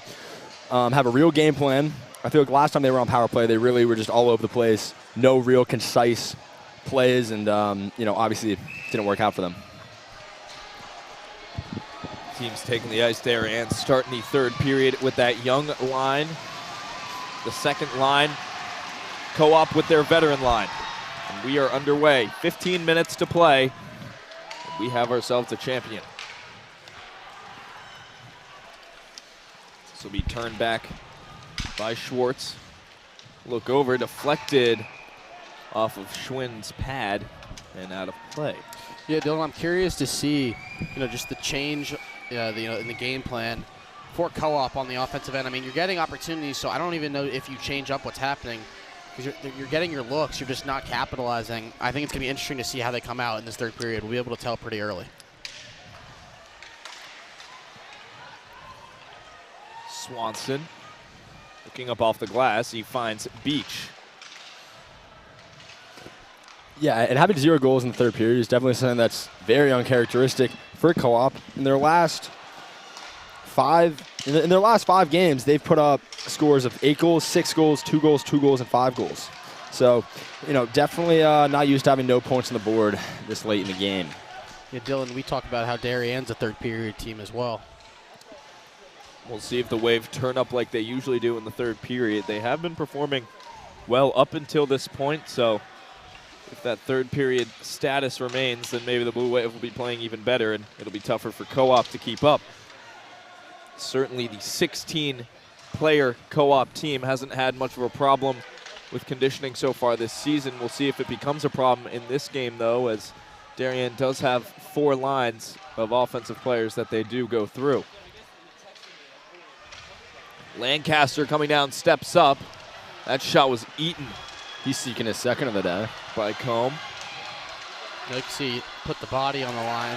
have a real game plan. I feel like last time they were on power play, they really were just all over the place. No real concise plays, and obviously it didn't work out for them. Teams taking the ice there and starting the third period with that young line. The second line, Co-op with their veteran line. And we are underway. 15 minutes to play. We have ourselves a champion. This will be turned back by Schwartz. Look over, deflected off of Schwinn's pad and out of play. Yeah, Dylan, I'm curious to see, just the change, in the game plan for Co-op on the offensive end. You're getting opportunities, so I don't even know if you change up what's happening, because you're getting your looks, you're just not capitalizing. I think it's going to be interesting to see how they come out in this third period. We'll be able to tell pretty early. Swanson looking up off the glass. He finds Beach. Yeah, and having 0 goals in the third period is definitely something that's very uncharacteristic for Co-op. In their last 5 games, they've put up scores of 8 goals, 6 goals, 2 goals, 2 goals, and 5 goals. So, definitely not used to having no points on the board this late in the game. Yeah, Dylan, we talked about how Darien's a third period team as well. We'll see if the Wave turn up like they usually do in the third period. They have been performing well up until this point, so if that third period status remains, then maybe the Blue Wave will be playing even better, and it'll be tougher for Co-op to keep up. Certainly the 16-player Co-op team hasn't had much of a problem with conditioning so far this season. We'll see if it becomes a problem in this game, though, as Darien does have 4 lines of offensive players that they do go through. Lancaster coming down, steps up. That shot was eaten. He's seeking his second of the day. By Combe. You can see, put the body on the line.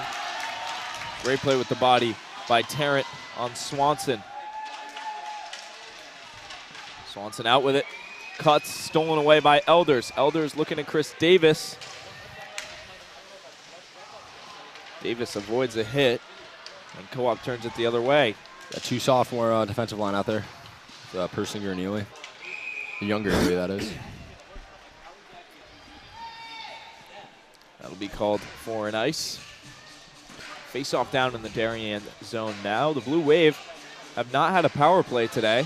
Great play with the body by Tarrant on Swanson. Swanson out with it. Cuts, stolen away by Elders. Elders looking at Chris Davis. Davis avoids a hit, and Co-op turns it the other way. Got 2 sophomore defensive line out there. Persinger and Ely. The younger Ely, that is. That'll be called for an ice. Face-off down in the Darien zone now. The Blue Wave have not had a power play today,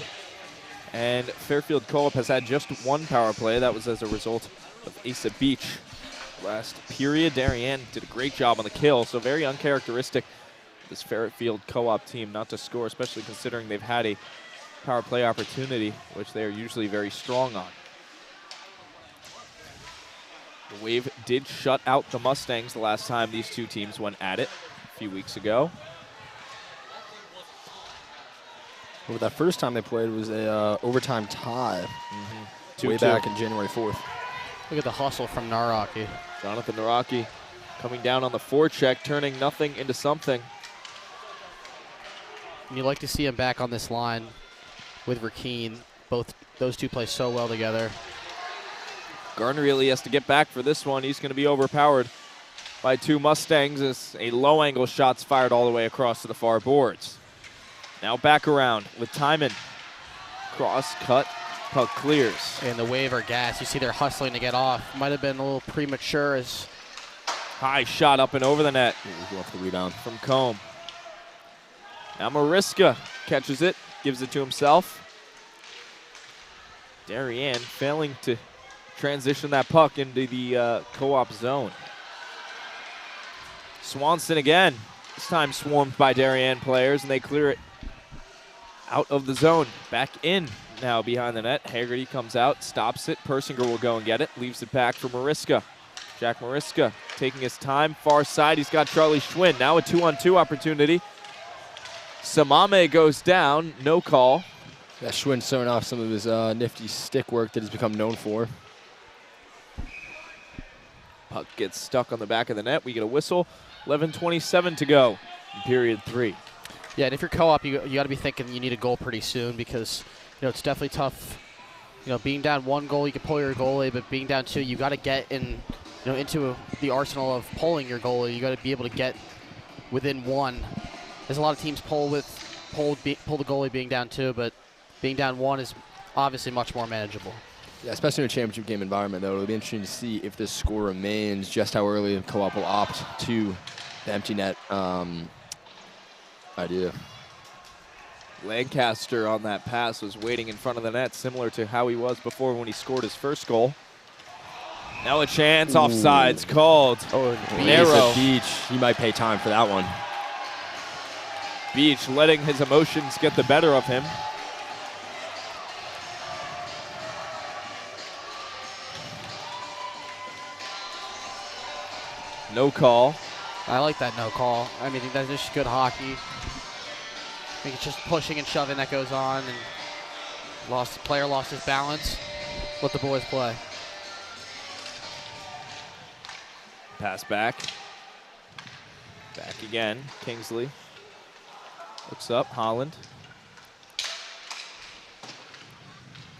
and Fairfield Co-op has had just 1 power play. That was as a result of Asa Beach last period. Darien did a great job on the kill, so very uncharacteristic of this Fairfield Co-op team not to score, especially considering they've had a power play opportunity, which they are usually very strong on. The Wave did shut out the Mustangs the last time these two teams went at it a few weeks ago. Well, that first time they played was a overtime tie. Way back in January 4th. Look at the hustle from Naraki. Jonathan Naraki coming down on the forecheck, turning nothing into something. And you like to see him back on this line with Rakeen. Those two play so well together. Gardner really has to get back for this one. He's going to be overpowered by 2 Mustangs as a low-angle shot's fired all the way across to the far boards. Now back around with Timon. Cross-cut, puck clears. And the Wave are gassed. You see they're hustling to get off. Might have been a little premature as... High shot up and over the net. Go off the rebound. From Combe. Now Mariska catches it, gives it to himself. Darien failing to transition that puck into the Co-op zone. Swanson again. This time swarmed by Darien players, and they clear it out of the zone. Back in now behind the net. Haggerty comes out, stops it. Persinger will go and get it. Leaves it back for Mariska. Jack Mariska taking his time. Far side, he's got Charlie Schwinn. Now a 2-on-2 opportunity. Samame goes down. No call. Yeah, Schwinn's showing off some of his nifty stick work that he's become known for. Puck gets stuck on the back of the net. We get a whistle. 11:27 to go in period 3. Yeah, and if you're co-op, you got to be thinking you need a goal pretty soon because it's definitely tough. Being down 1 goal, you can pull your goalie, but being down 2, you got to get in, into the arsenal of pulling your goalie. You got to be able to get within 1. There's a lot of teams pull the goalie being down 2, but being down 1 is obviously much more manageable. Yeah, especially in a championship game environment, though. It'll be interesting to see if this score remains, just how early co-op will opt to the empty net idea. Lancaster on that pass was waiting in front of the net, similar to how he was before when he scored his first goal. Now a chance, offsides called. Oh, narrow. Beach, he might pay time for that one. Beach letting his emotions get the better of him. No call. I like that no call. I mean, that's just good hockey. I think it's just pushing and shoving that goes on, and player lost his balance. Let the boys play. Pass back. Back again. Kingsley. Looks up. Holland.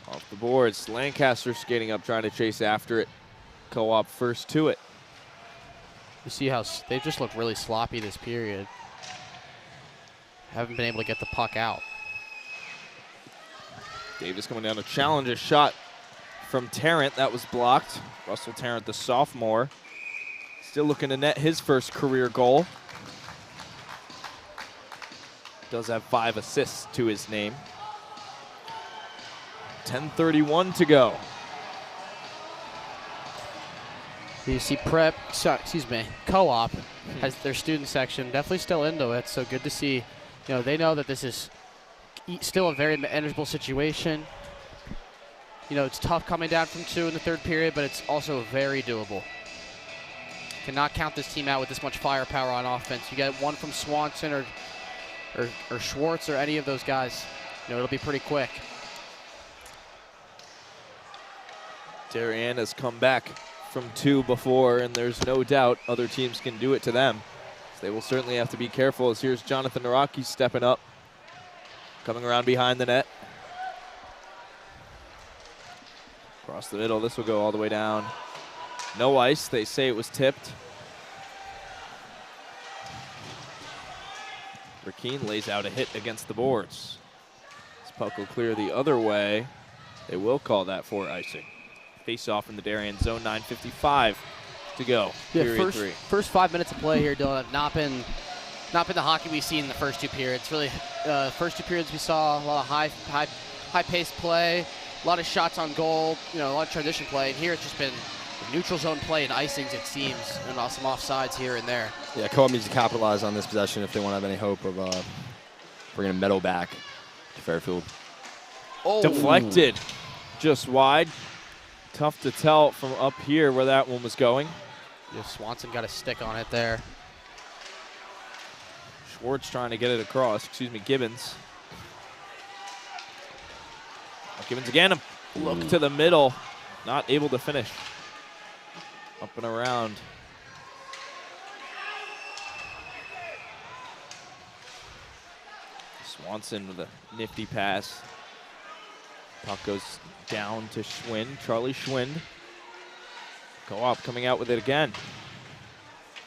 Off the boards. Lancaster skating up, trying to chase after it. Co-op first to it. You see how they've just looked really sloppy this period. Haven't been able to get the puck out. Davis coming down to challenge a shot from Tarrant. That was blocked. Russell Tarrant, the sophomore, still looking to net his first career goal. Does have 5 assists to his name. 10:31 to go. You see co-op has their student section definitely still into it, so good to see. They know that this is still a very manageable situation. It's tough coming down from 2 in the 3rd period, but it's also very doable. Cannot count this team out with this much firepower on offense. You get 1 from Swanson or Schwartz or any of those guys, it'll be pretty quick. Darien has come back from 2 before, and there's no doubt other teams can do it to them. So they will certainly have to be careful, as here's Jonathan Naraki stepping up, coming around behind the net. Across the middle, this will go all the way down. No ice, they say it was tipped. Rakeen lays out a hit against the boards. This puck will clear the other way. They will call that for icing. Face off in the Darien zone, 9:55 to go. Period 3. First 5 minutes of play here, Dylan, have not been the hockey we've seen in the first 2 periods. Really, first 2 periods we saw a lot of high-paced play, a lot of shots on goal, a lot of transition play. And here it's just been neutral zone play and icings, it seems, and some offsides here and there. Yeah, co-op needs to capitalize on this possession if they want to have any hope of bringing a medal back to Fairfield. Oh. Deflected, just wide. Tough to tell from up here where that one was going. Yeah, Swanson got a stick on it there. Schwartz trying to get it across. Gibbons. Gibbons again, a look to the middle. Not able to finish. Up and around. Swanson with a nifty pass. Puck goes down to Schwind, Charlie Schwind. Co-op coming out with it again.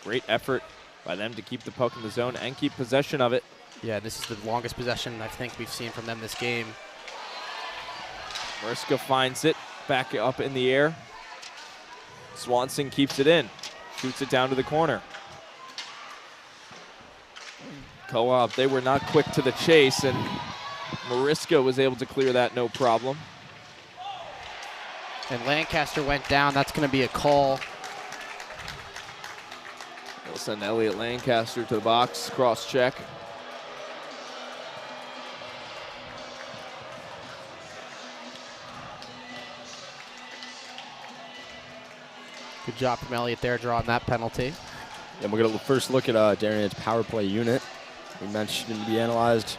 Great effort by them to keep the puck in the zone and keep possession of it. Yeah, this is the longest possession I think we've seen from them this game. Mariska finds it, back up in the air. Swanson keeps it in, shoots it down to the corner. Co-op, they were not quick to the chase, and Mariska was able to clear that no problem. And Lancaster went down. That's going to be a call. They'll send Elliot Lancaster to the box, cross check. Good job from Elliott there drawing that penalty. And we're going to first look at Darien's power play unit. We mentioned we analyzed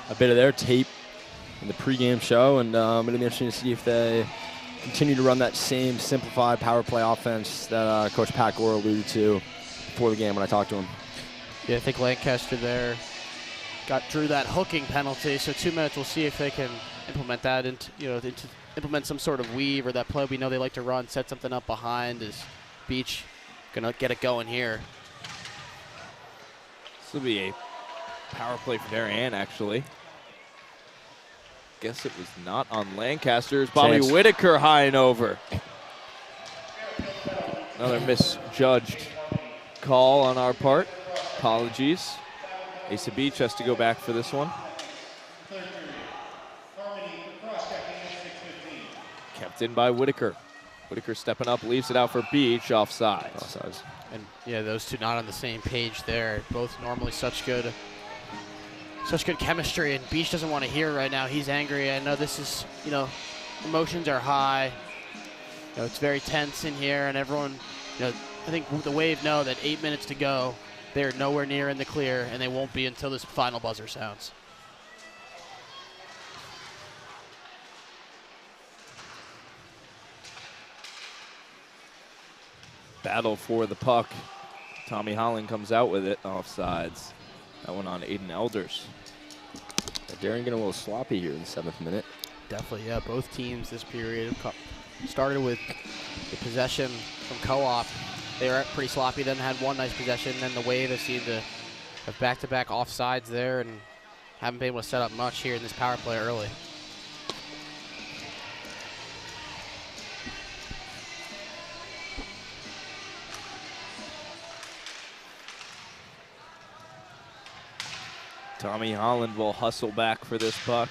a bit of their tape in the pregame show, and it'll be interesting to see if they continue to run that same simplified power play offense that Coach Pat Gore alluded to before the game when I talked to him. Yeah, I think Lancaster there drew that hooking penalty, so 2 minutes. We'll see if they can implement that into implement some sort of weave or that play we know they like to run, set something up behind. Is Beach gonna get it going here? This will be a power play for Darien, actually. Guess it was not on Lancaster's. Bobby Whitaker high and over. Another misjudged call on our part. Apologies. Asa Beach has to go back for this one. Kept in by Whitaker. Whitaker stepping up, leaves it out for Beach, offsides. And yeah, those two not on the same page there. Both normally such good chemistry, and Beach doesn't want to hear right now. He's angry. I know this is, emotions are high. It's very tense in here, and everyone, I think the Wave know that 8 minutes to go. They're nowhere near in the clear, and they won't be until this final buzzer sounds. Battle for the puck. Tommy Holland comes out with it, offsides. That one on Aiden Elders. Darien getting a little sloppy here in the 7th minute. Definitely, yeah. Both teams this period started with the possession from Co-op. They were pretty sloppy, then had one nice possession. Then the Wave have seemed to have back-to-back offsides there and haven't been able to set up much here in this power play early. Tommy Holland will hustle back for this puck.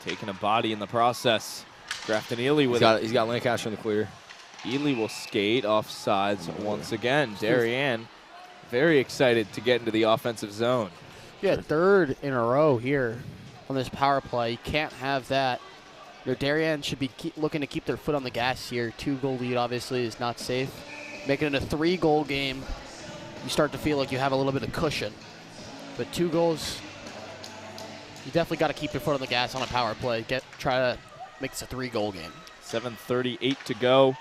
Taking a body in the process. Grafton Ely with it. He's got Lancaster in the clear. Ely will skate offsides once again. Darien very excited to get into the offensive zone. Yeah, third in a row here on this power play. You can't have that. Darien should be looking to keep their foot on the gas here. 2-goal lead obviously is not safe. Making it a 3-goal game, you start to feel like you have a little bit of cushion. But 2 goals, you definitely got to keep your foot on the gas on a power play. Try to make this a 3-goal game. 7:38 to go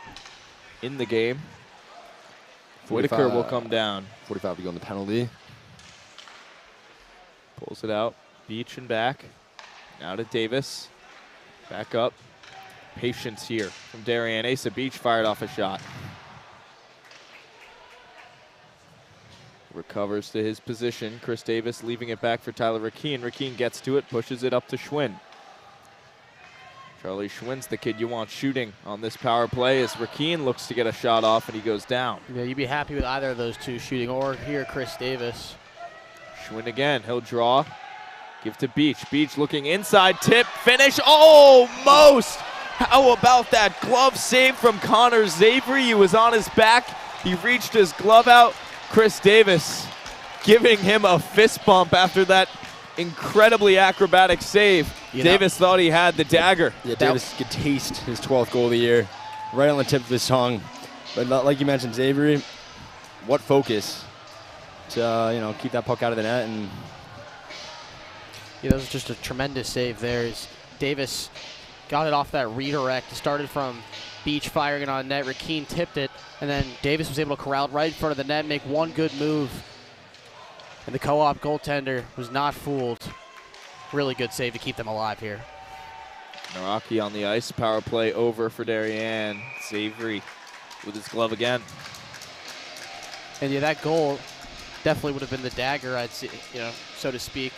in the game. Whitaker will come down. 45 to go on the penalty. Pulls it out. Beach and back. Now to Davis. Back up. Patience here from Darien. Asa Beach fired off a shot. Recovers to his position. Chris Davis leaving it back for Tyler Rakeen. Rakeen gets to it, pushes it up to Schwinn. Charlie Schwinn's the kid you want shooting on this power play as Rakeen looks to get a shot off and he goes down. Yeah, you'd be happy with either of those two shooting, or here Chris Davis. Schwinn again, he'll draw. Give to Beach. Beach looking inside, tip, finish, almost! How about that glove save from Connor Zavery? He was on his back, he reached his glove out. Chris Davis giving him a fist bump after that incredibly acrobatic save. Davis thought he had the dagger. Yeah, Davis could taste his 12th goal of the year right on the tip of his tongue. But like you mentioned, Zavery, what focus to keep that puck out of the net. And yeah, that was just a tremendous save there. Davis got it off that redirect. It started from Beach firing it on net. Rakeen tipped it, and then Davis was able to corral it right in front of the net, make one good move. And the Co-op goaltender was not fooled. Really good save to keep them alive here. Naraki on the ice. Power play over for Darien. Zavery with his glove again. And yeah, that goal definitely would have been the dagger, I'd say, so to speak.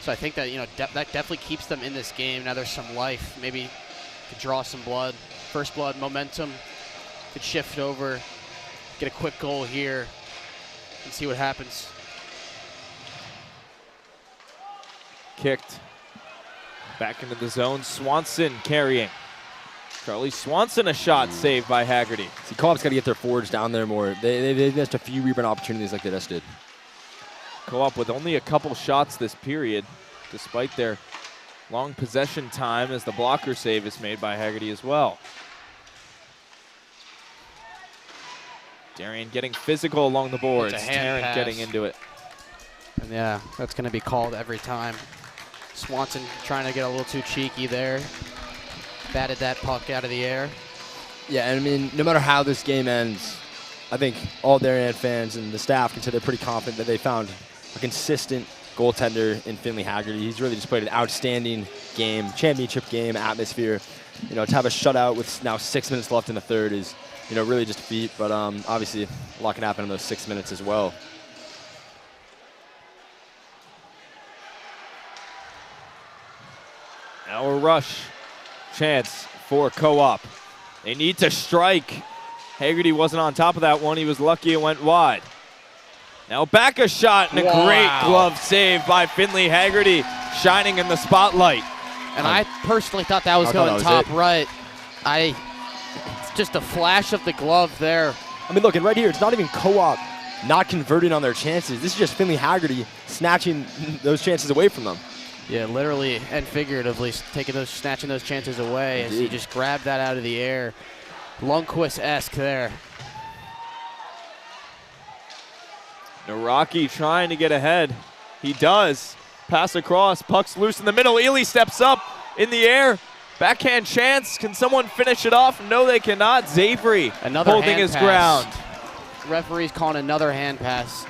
So I think that, that definitely keeps them in this game. Now there's some life. Maybe could draw some blood. First blood momentum could shift over, get a quick goal here, and see what happens. Kicked back into the zone. Swanson carrying. Charlie Swanson, a shot saved by Haggerty. See, Co-op's got to get their forwards down there more. They missed a few rebound opportunities like they just did. Co-op with only a couple shots this period, despite their Long possession time as the blocker save is made by Haggerty as well. Darien getting physical along the boards. Tarrant getting into it. And yeah, that's going to be called every time. Swanson trying to get a little too cheeky there. Batted that puck out of the air. Yeah, and I mean, no matter how this game ends, I think all Darien fans and the staff can say they're pretty confident that they found a consistent goaltender in Finley Haggerty. He's really just played an outstanding game, championship game, atmosphere. You know, to have a shutout with now 6 minutes left in the third is, you know, really just a feat. But obviously, a lot can happen in those 6 minutes as well. Now a rush chance for Co-op. They need to strike. Haggerty wasn't on top of that one. He was lucky it went wide. Now back a shot and a great glove save by Finley Haggerty, shining in the spotlight. And I personally thought that was going top right. It's just a flash of the glove there. I mean, look, and right here, it's not even Co-op not converting on their chances. This is just Finley Haggerty snatching those chances away from them. Yeah, literally and figuratively snatching those chances away as he just grabbed that out of the air. Lundqvist-esque there. Naraki trying to get ahead. He does. Pass across. Puck's loose in the middle. Ely steps up in the air. Backhand chance. Can someone finish it off? No, they cannot. Zavery holding his ground. Referee's calling another hand pass.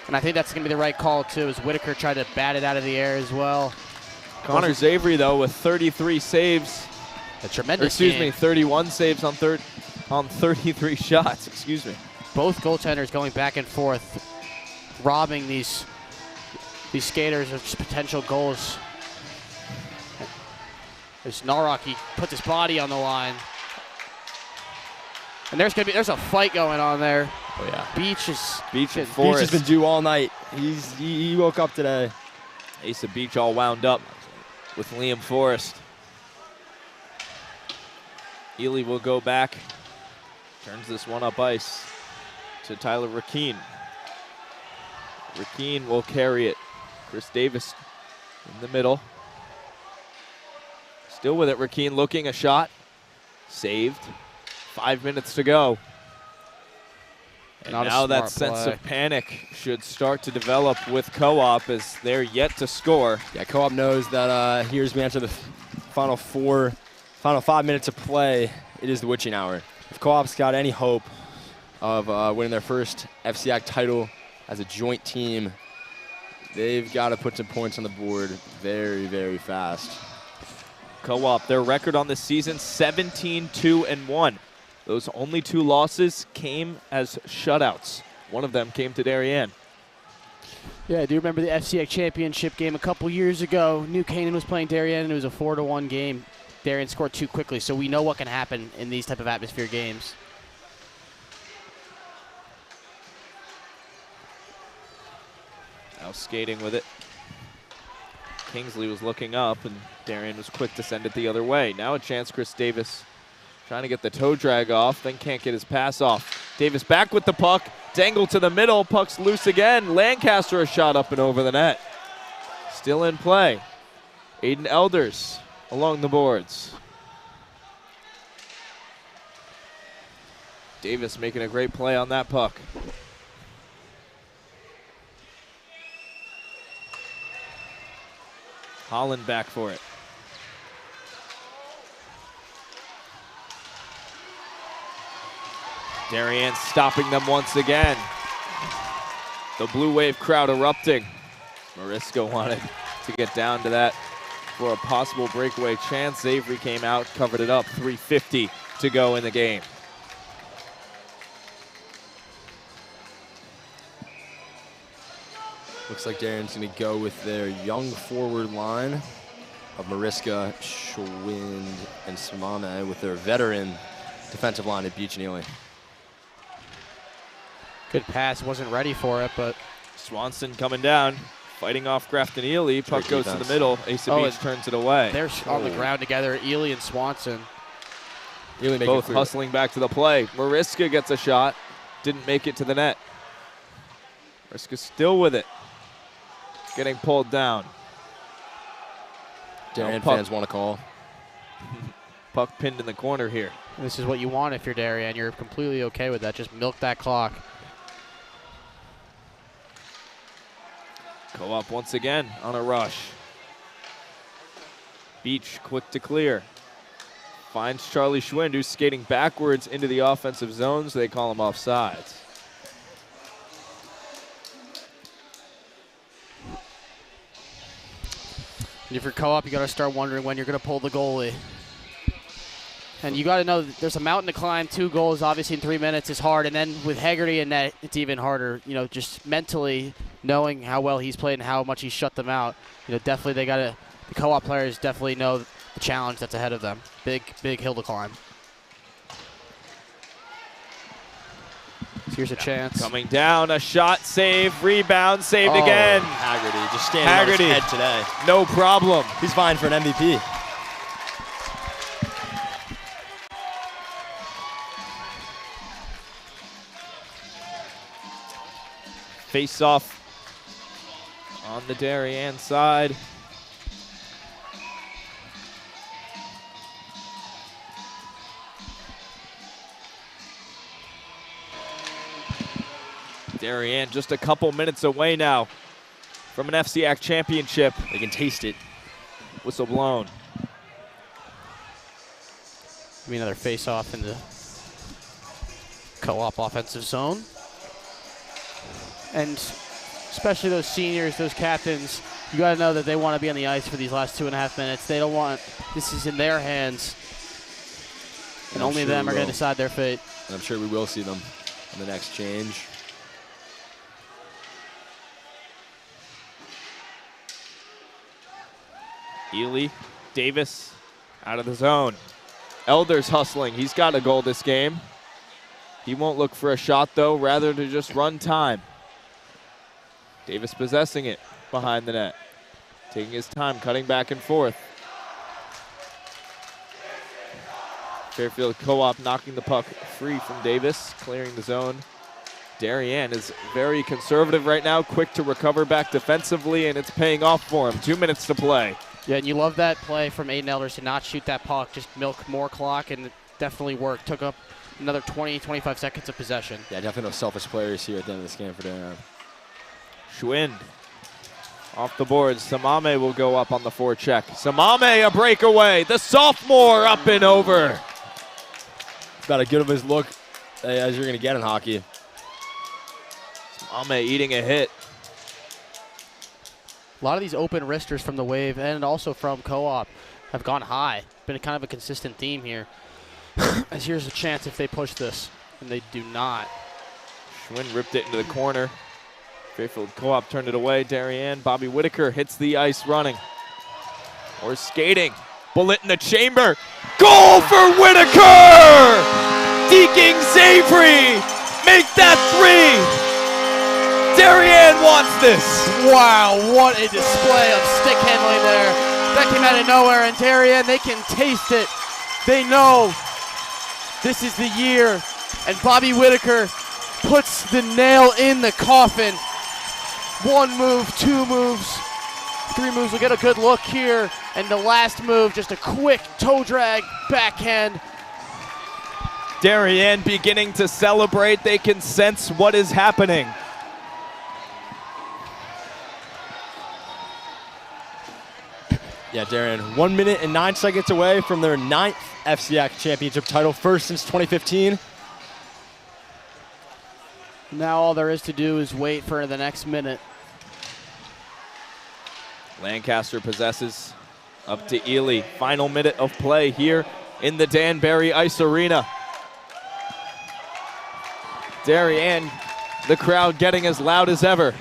And I think that's going to be the right call, too, as Whitaker tried to bat it out of the air as well. Connor Zavery, though, with 33 saves. A tremendous game. 31 saves on 33 shots. Excuse me. Both goaltenders going back and forth, robbing these skaters of potential goals. There's Narok, he puts his body on the line. And there's a fight going on there. Oh yeah. Beach and Forrest. Beach has been due all night. He woke up today. Asa Beach all wound up with Liam Forrest. Ely will go back. Turns this one up ice to Tyler Rakeen. Rakeen will carry it. Chris Davis in the middle. Still with it, Rakeen looking a shot. Saved. 5 minutes to go. And now that sense of panic should start to develop with Co-op as they're yet to score. Yeah, Co-op knows that here's we enter the final 5 minutes of play. It is the witching hour. If Co-op's got any hope of winning their first FCIAC title as a joint team, they've got to put some points on the board very, very fast. Co-op, their record on the season, 17-2-1. Those only 2 losses came as shutouts. One of them came to Darien. Yeah, I do remember the FCIAC championship game a couple years ago. New Canaan was playing Darien, and it was a 4-1 game. Darien scored 2 quickly, so we know what can happen in these type of atmosphere games. Now skating with it. Kingsley was looking up, and Darien was quick to send it the other way. Now a chance, Chris Davis trying to get the toe drag off, then can't get his pass off. Davis back with the puck, dangle to the middle, puck's loose again. Lancaster a shot up and over the net. Still in play. Aiden Elders along the boards. Davis making a great play on that puck. Holland back for it. Darien stopping them once again. The Blue Wave crowd erupting. Mariska wanted to get down to that for a possible breakaway chance. Avery came out, covered it up. 3:50 to go in the game. Looks like Darien's going to go with their young forward line of Mariska, Schwind, and Samame with their veteran defensive line of Beach and Ely. Good pass, wasn't ready for it, but Swanson coming down, fighting off Grafton Ely. Puck goes to the middle. Asa Beach turns it away. They're on the ground together, Ely and Swanson. Ely both hustling back to the play. Mariska gets a shot, didn't make it to the net. Mariska still with it, getting pulled down. Darien fans want to call. Puck pinned in the corner here. This is what you want if you're Darien. You're completely okay with that. Just milk that clock. Co-op once again on a rush. Beach quick to clear. Finds Charlie Schwind, who's skating backwards into the offensive zone, so they call him offsides. And if you're Co-op, you got to start wondering when you're going to pull the goalie. And you got to know that there's a mountain to climb. 2 goals, obviously, in 3 minutes is hard. And then with Haggerty in net, it's even harder. You know, just mentally knowing how well he's played and how much he shut them out. You know, definitely they got to. The Co-op players definitely know the challenge that's ahead of them. Big hill to climb. So here's a chance. Coming down, a shot, save, rebound, saved again. Haggerty just standing on his head today. No problem. He's vying for an MVP. Face off on the Darien side. Darien just a couple minutes away now from an FCIAC championship. They can taste it. Whistle blown. Give me another face-off in the Co-op offensive zone. And especially those seniors, those captains, you got to know that they want to be on the ice for these last 2.5 minutes. They don't want, this is in their hands. And only them are going to decide their fate. And I'm sure we will see them in the next change. Ely, Davis out of the zone. Elder's hustling. He's got a goal this game. He won't look for a shot, though, rather to just run time. Davis possessing it behind the net. Taking his time, cutting back and forth. Fairfield Co-op knocking the puck free from Davis, clearing the zone. Darien is very conservative right now, quick to recover back defensively, and it's paying off for him. 2 minutes to play. Yeah, and you love that play from Aiden Elders to not shoot that puck, just milk more clock, and it definitely worked. Took up another 20, 25 seconds of possession. Yeah, definitely no selfish players here at the end of this game for Darien. Schwind off the boards. Samame will go up on the forecheck. Samame, a breakaway. The sophomore up and over. About as good of his look as you're going to get in hockey. Samame eating a hit. A lot of these open wristers from the Wave and also from Co-op have gone high. Been kind of a consistent theme here. As here's a chance if they push this, and they do not. Schwind ripped it into the corner. Fairfield Co-op turned it away. Darien, Bobby Whitaker hits the ice running. Or skating. Bullet in the chamber. Goal for Whitaker! Deking Zabry! Make that 3! Darien wants this. Wow, what a display of stick handling there. That came out of nowhere, and Darien, they can taste it. They know this is the year, and Bobby Whitaker puts the nail in the coffin. 1 move, 2 moves, 3 moves. We'll get a good look here, and the last move, just a quick toe drag backhand. Darien beginning to celebrate. They can sense what is happening. Yeah, Darien, 1 minute and 9 seconds away from their 9th FCIAC championship title, first since 2015. Now all there is to do is wait for the next minute. Lancaster possesses up to Ely. Final minute of play here in the Danbury Ice Arena. Darien, the crowd getting as loud as ever.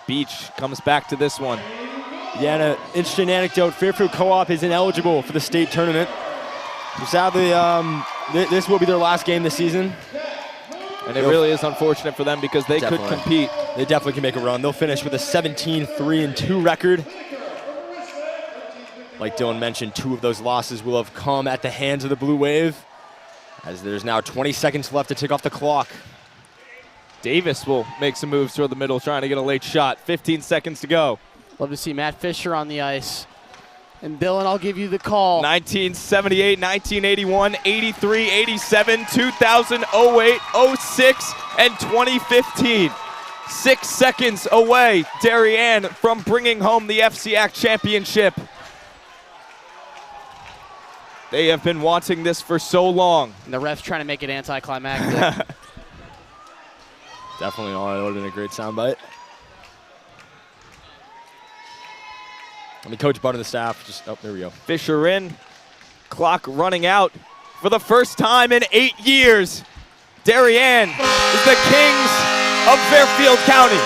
Beach comes back to this one. Yeah, and an interesting anecdote, Fairfield Co-op is ineligible for the state tournament. So sadly, this will be their last game this season. And it really is unfortunate for them because they could compete. They definitely can make a run. They'll finish with a 17-3-2 record. Like Dylan mentioned, 2 of those losses will have come at the hands of the Blue Wave, as there's now 20 seconds left to tick off the clock. Davis will make some moves toward the middle, trying to get a late shot. 15 seconds to go. Love to see Matt Fisher on the ice. And Dylan, I'll give you the call. 1978, 1981, 83, 87, 2000, 08, 06, and 2015. 6 seconds away, Darien from bringing home the FCIAC championship. They have been wanting this for so long. And the ref's trying to make it anticlimactic. Definitely not. That would have been a great soundbite. I mean, Coach Butt and the staff just, oh, there we go. Fisher in, clock running out for the first time in 8 years. Darien is the Kings of Fairfield County.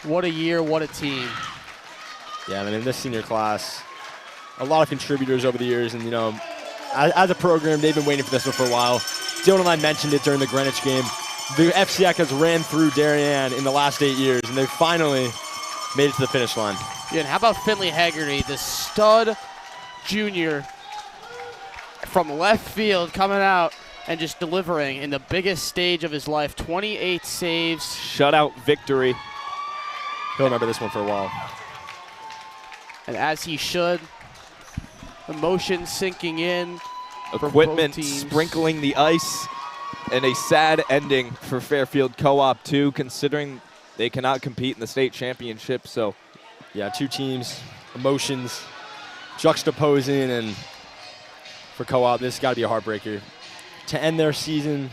What a year, what a team. Yeah, I mean, in this senior class, a lot of contributors over the years, and, you know, as a program, they've been waiting for this one for a while. Dylan and I mentioned it during the Greenwich game. The FCIAC has ran through Darien in the last 8 years, and they finally made it to the finish line. Yeah, and how about Finley Haggerty, the stud junior from left field coming out and just delivering in the biggest stage of his life. 28 saves. Shutout victory. He'll remember this one for a while. And as he should, emotion sinking in. Equipment sprinkling the ice, and a sad ending for Fairfield Co-op too, considering they cannot compete in the state championship. So, yeah, two teams, emotions juxtaposing, and for Co-op, this has got to be a heartbreaker. To end their season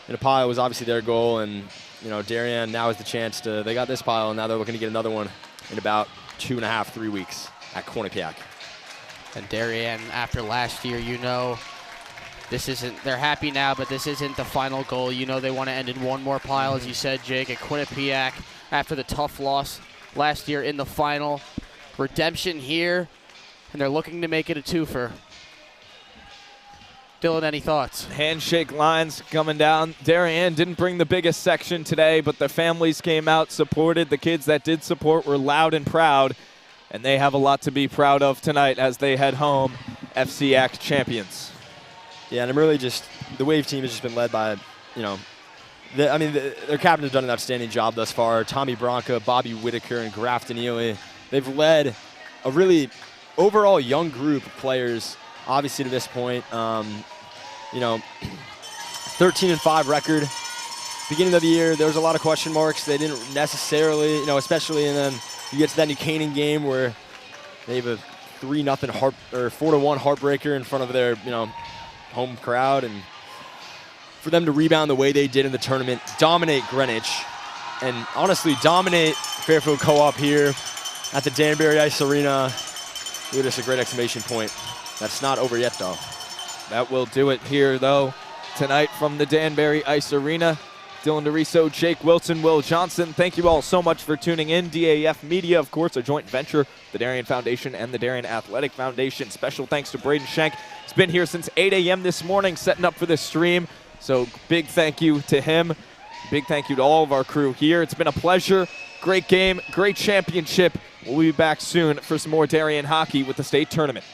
in a pile was obviously their goal, and you know, Darien now has the chance to. They got this pile, and now they're looking to get another one in about 2.5, 3 weeks at Quinnipiac. And Darien, after last year, you know, this isn't, they're happy now, but this isn't the final goal. You know they want to end in one more pile, as you said, Jake, at Quinnipiac after the tough loss last year in the final. Redemption here, and they're looking to make it a twofer. Dylan, any thoughts? Handshake lines coming down. Darien didn't bring the biggest section today, but the families came out, supported. The kids that did support were loud and proud, and they have a lot to be proud of tonight as they head home, FCIAC champions. Yeah, and I'm really just, the Wave team has just been led by, you know, their captain has done an outstanding job thus far. Tommy Bronca, Bobby Whitaker, and Grafton Ely. They've led a really overall young group of players, obviously to this point. You know, 13-5 record. Beginning of the year, there was a lot of question marks. They didn't necessarily, you know, especially in then you get to that New Canaan game where they have a 3-0 or 4-1 heartbreaker in front of their, you know, home crowd, and for them to rebound the way they did in the tournament, dominate Greenwich, and honestly dominate Fairfield Co-op here at the Danbury Ice Arena. Give us a great exclamation point. That's not over yet, though. That will do it here, though, tonight from the Danbury Ice Arena. Dylan DeRiso, Jake Wilson, Will Johnson, thank you all so much for tuning in. DAF Media, of course, a joint venture, the Darien Foundation and the Darien Athletic Foundation. Special thanks to Braden Schenk. He's been here since 8 a.m. this morning setting up for this stream, so big thank you to him. Big thank you to all of our crew here. It's been a pleasure. Great game, great championship. We'll be back soon for some more Darien hockey with the state tournament.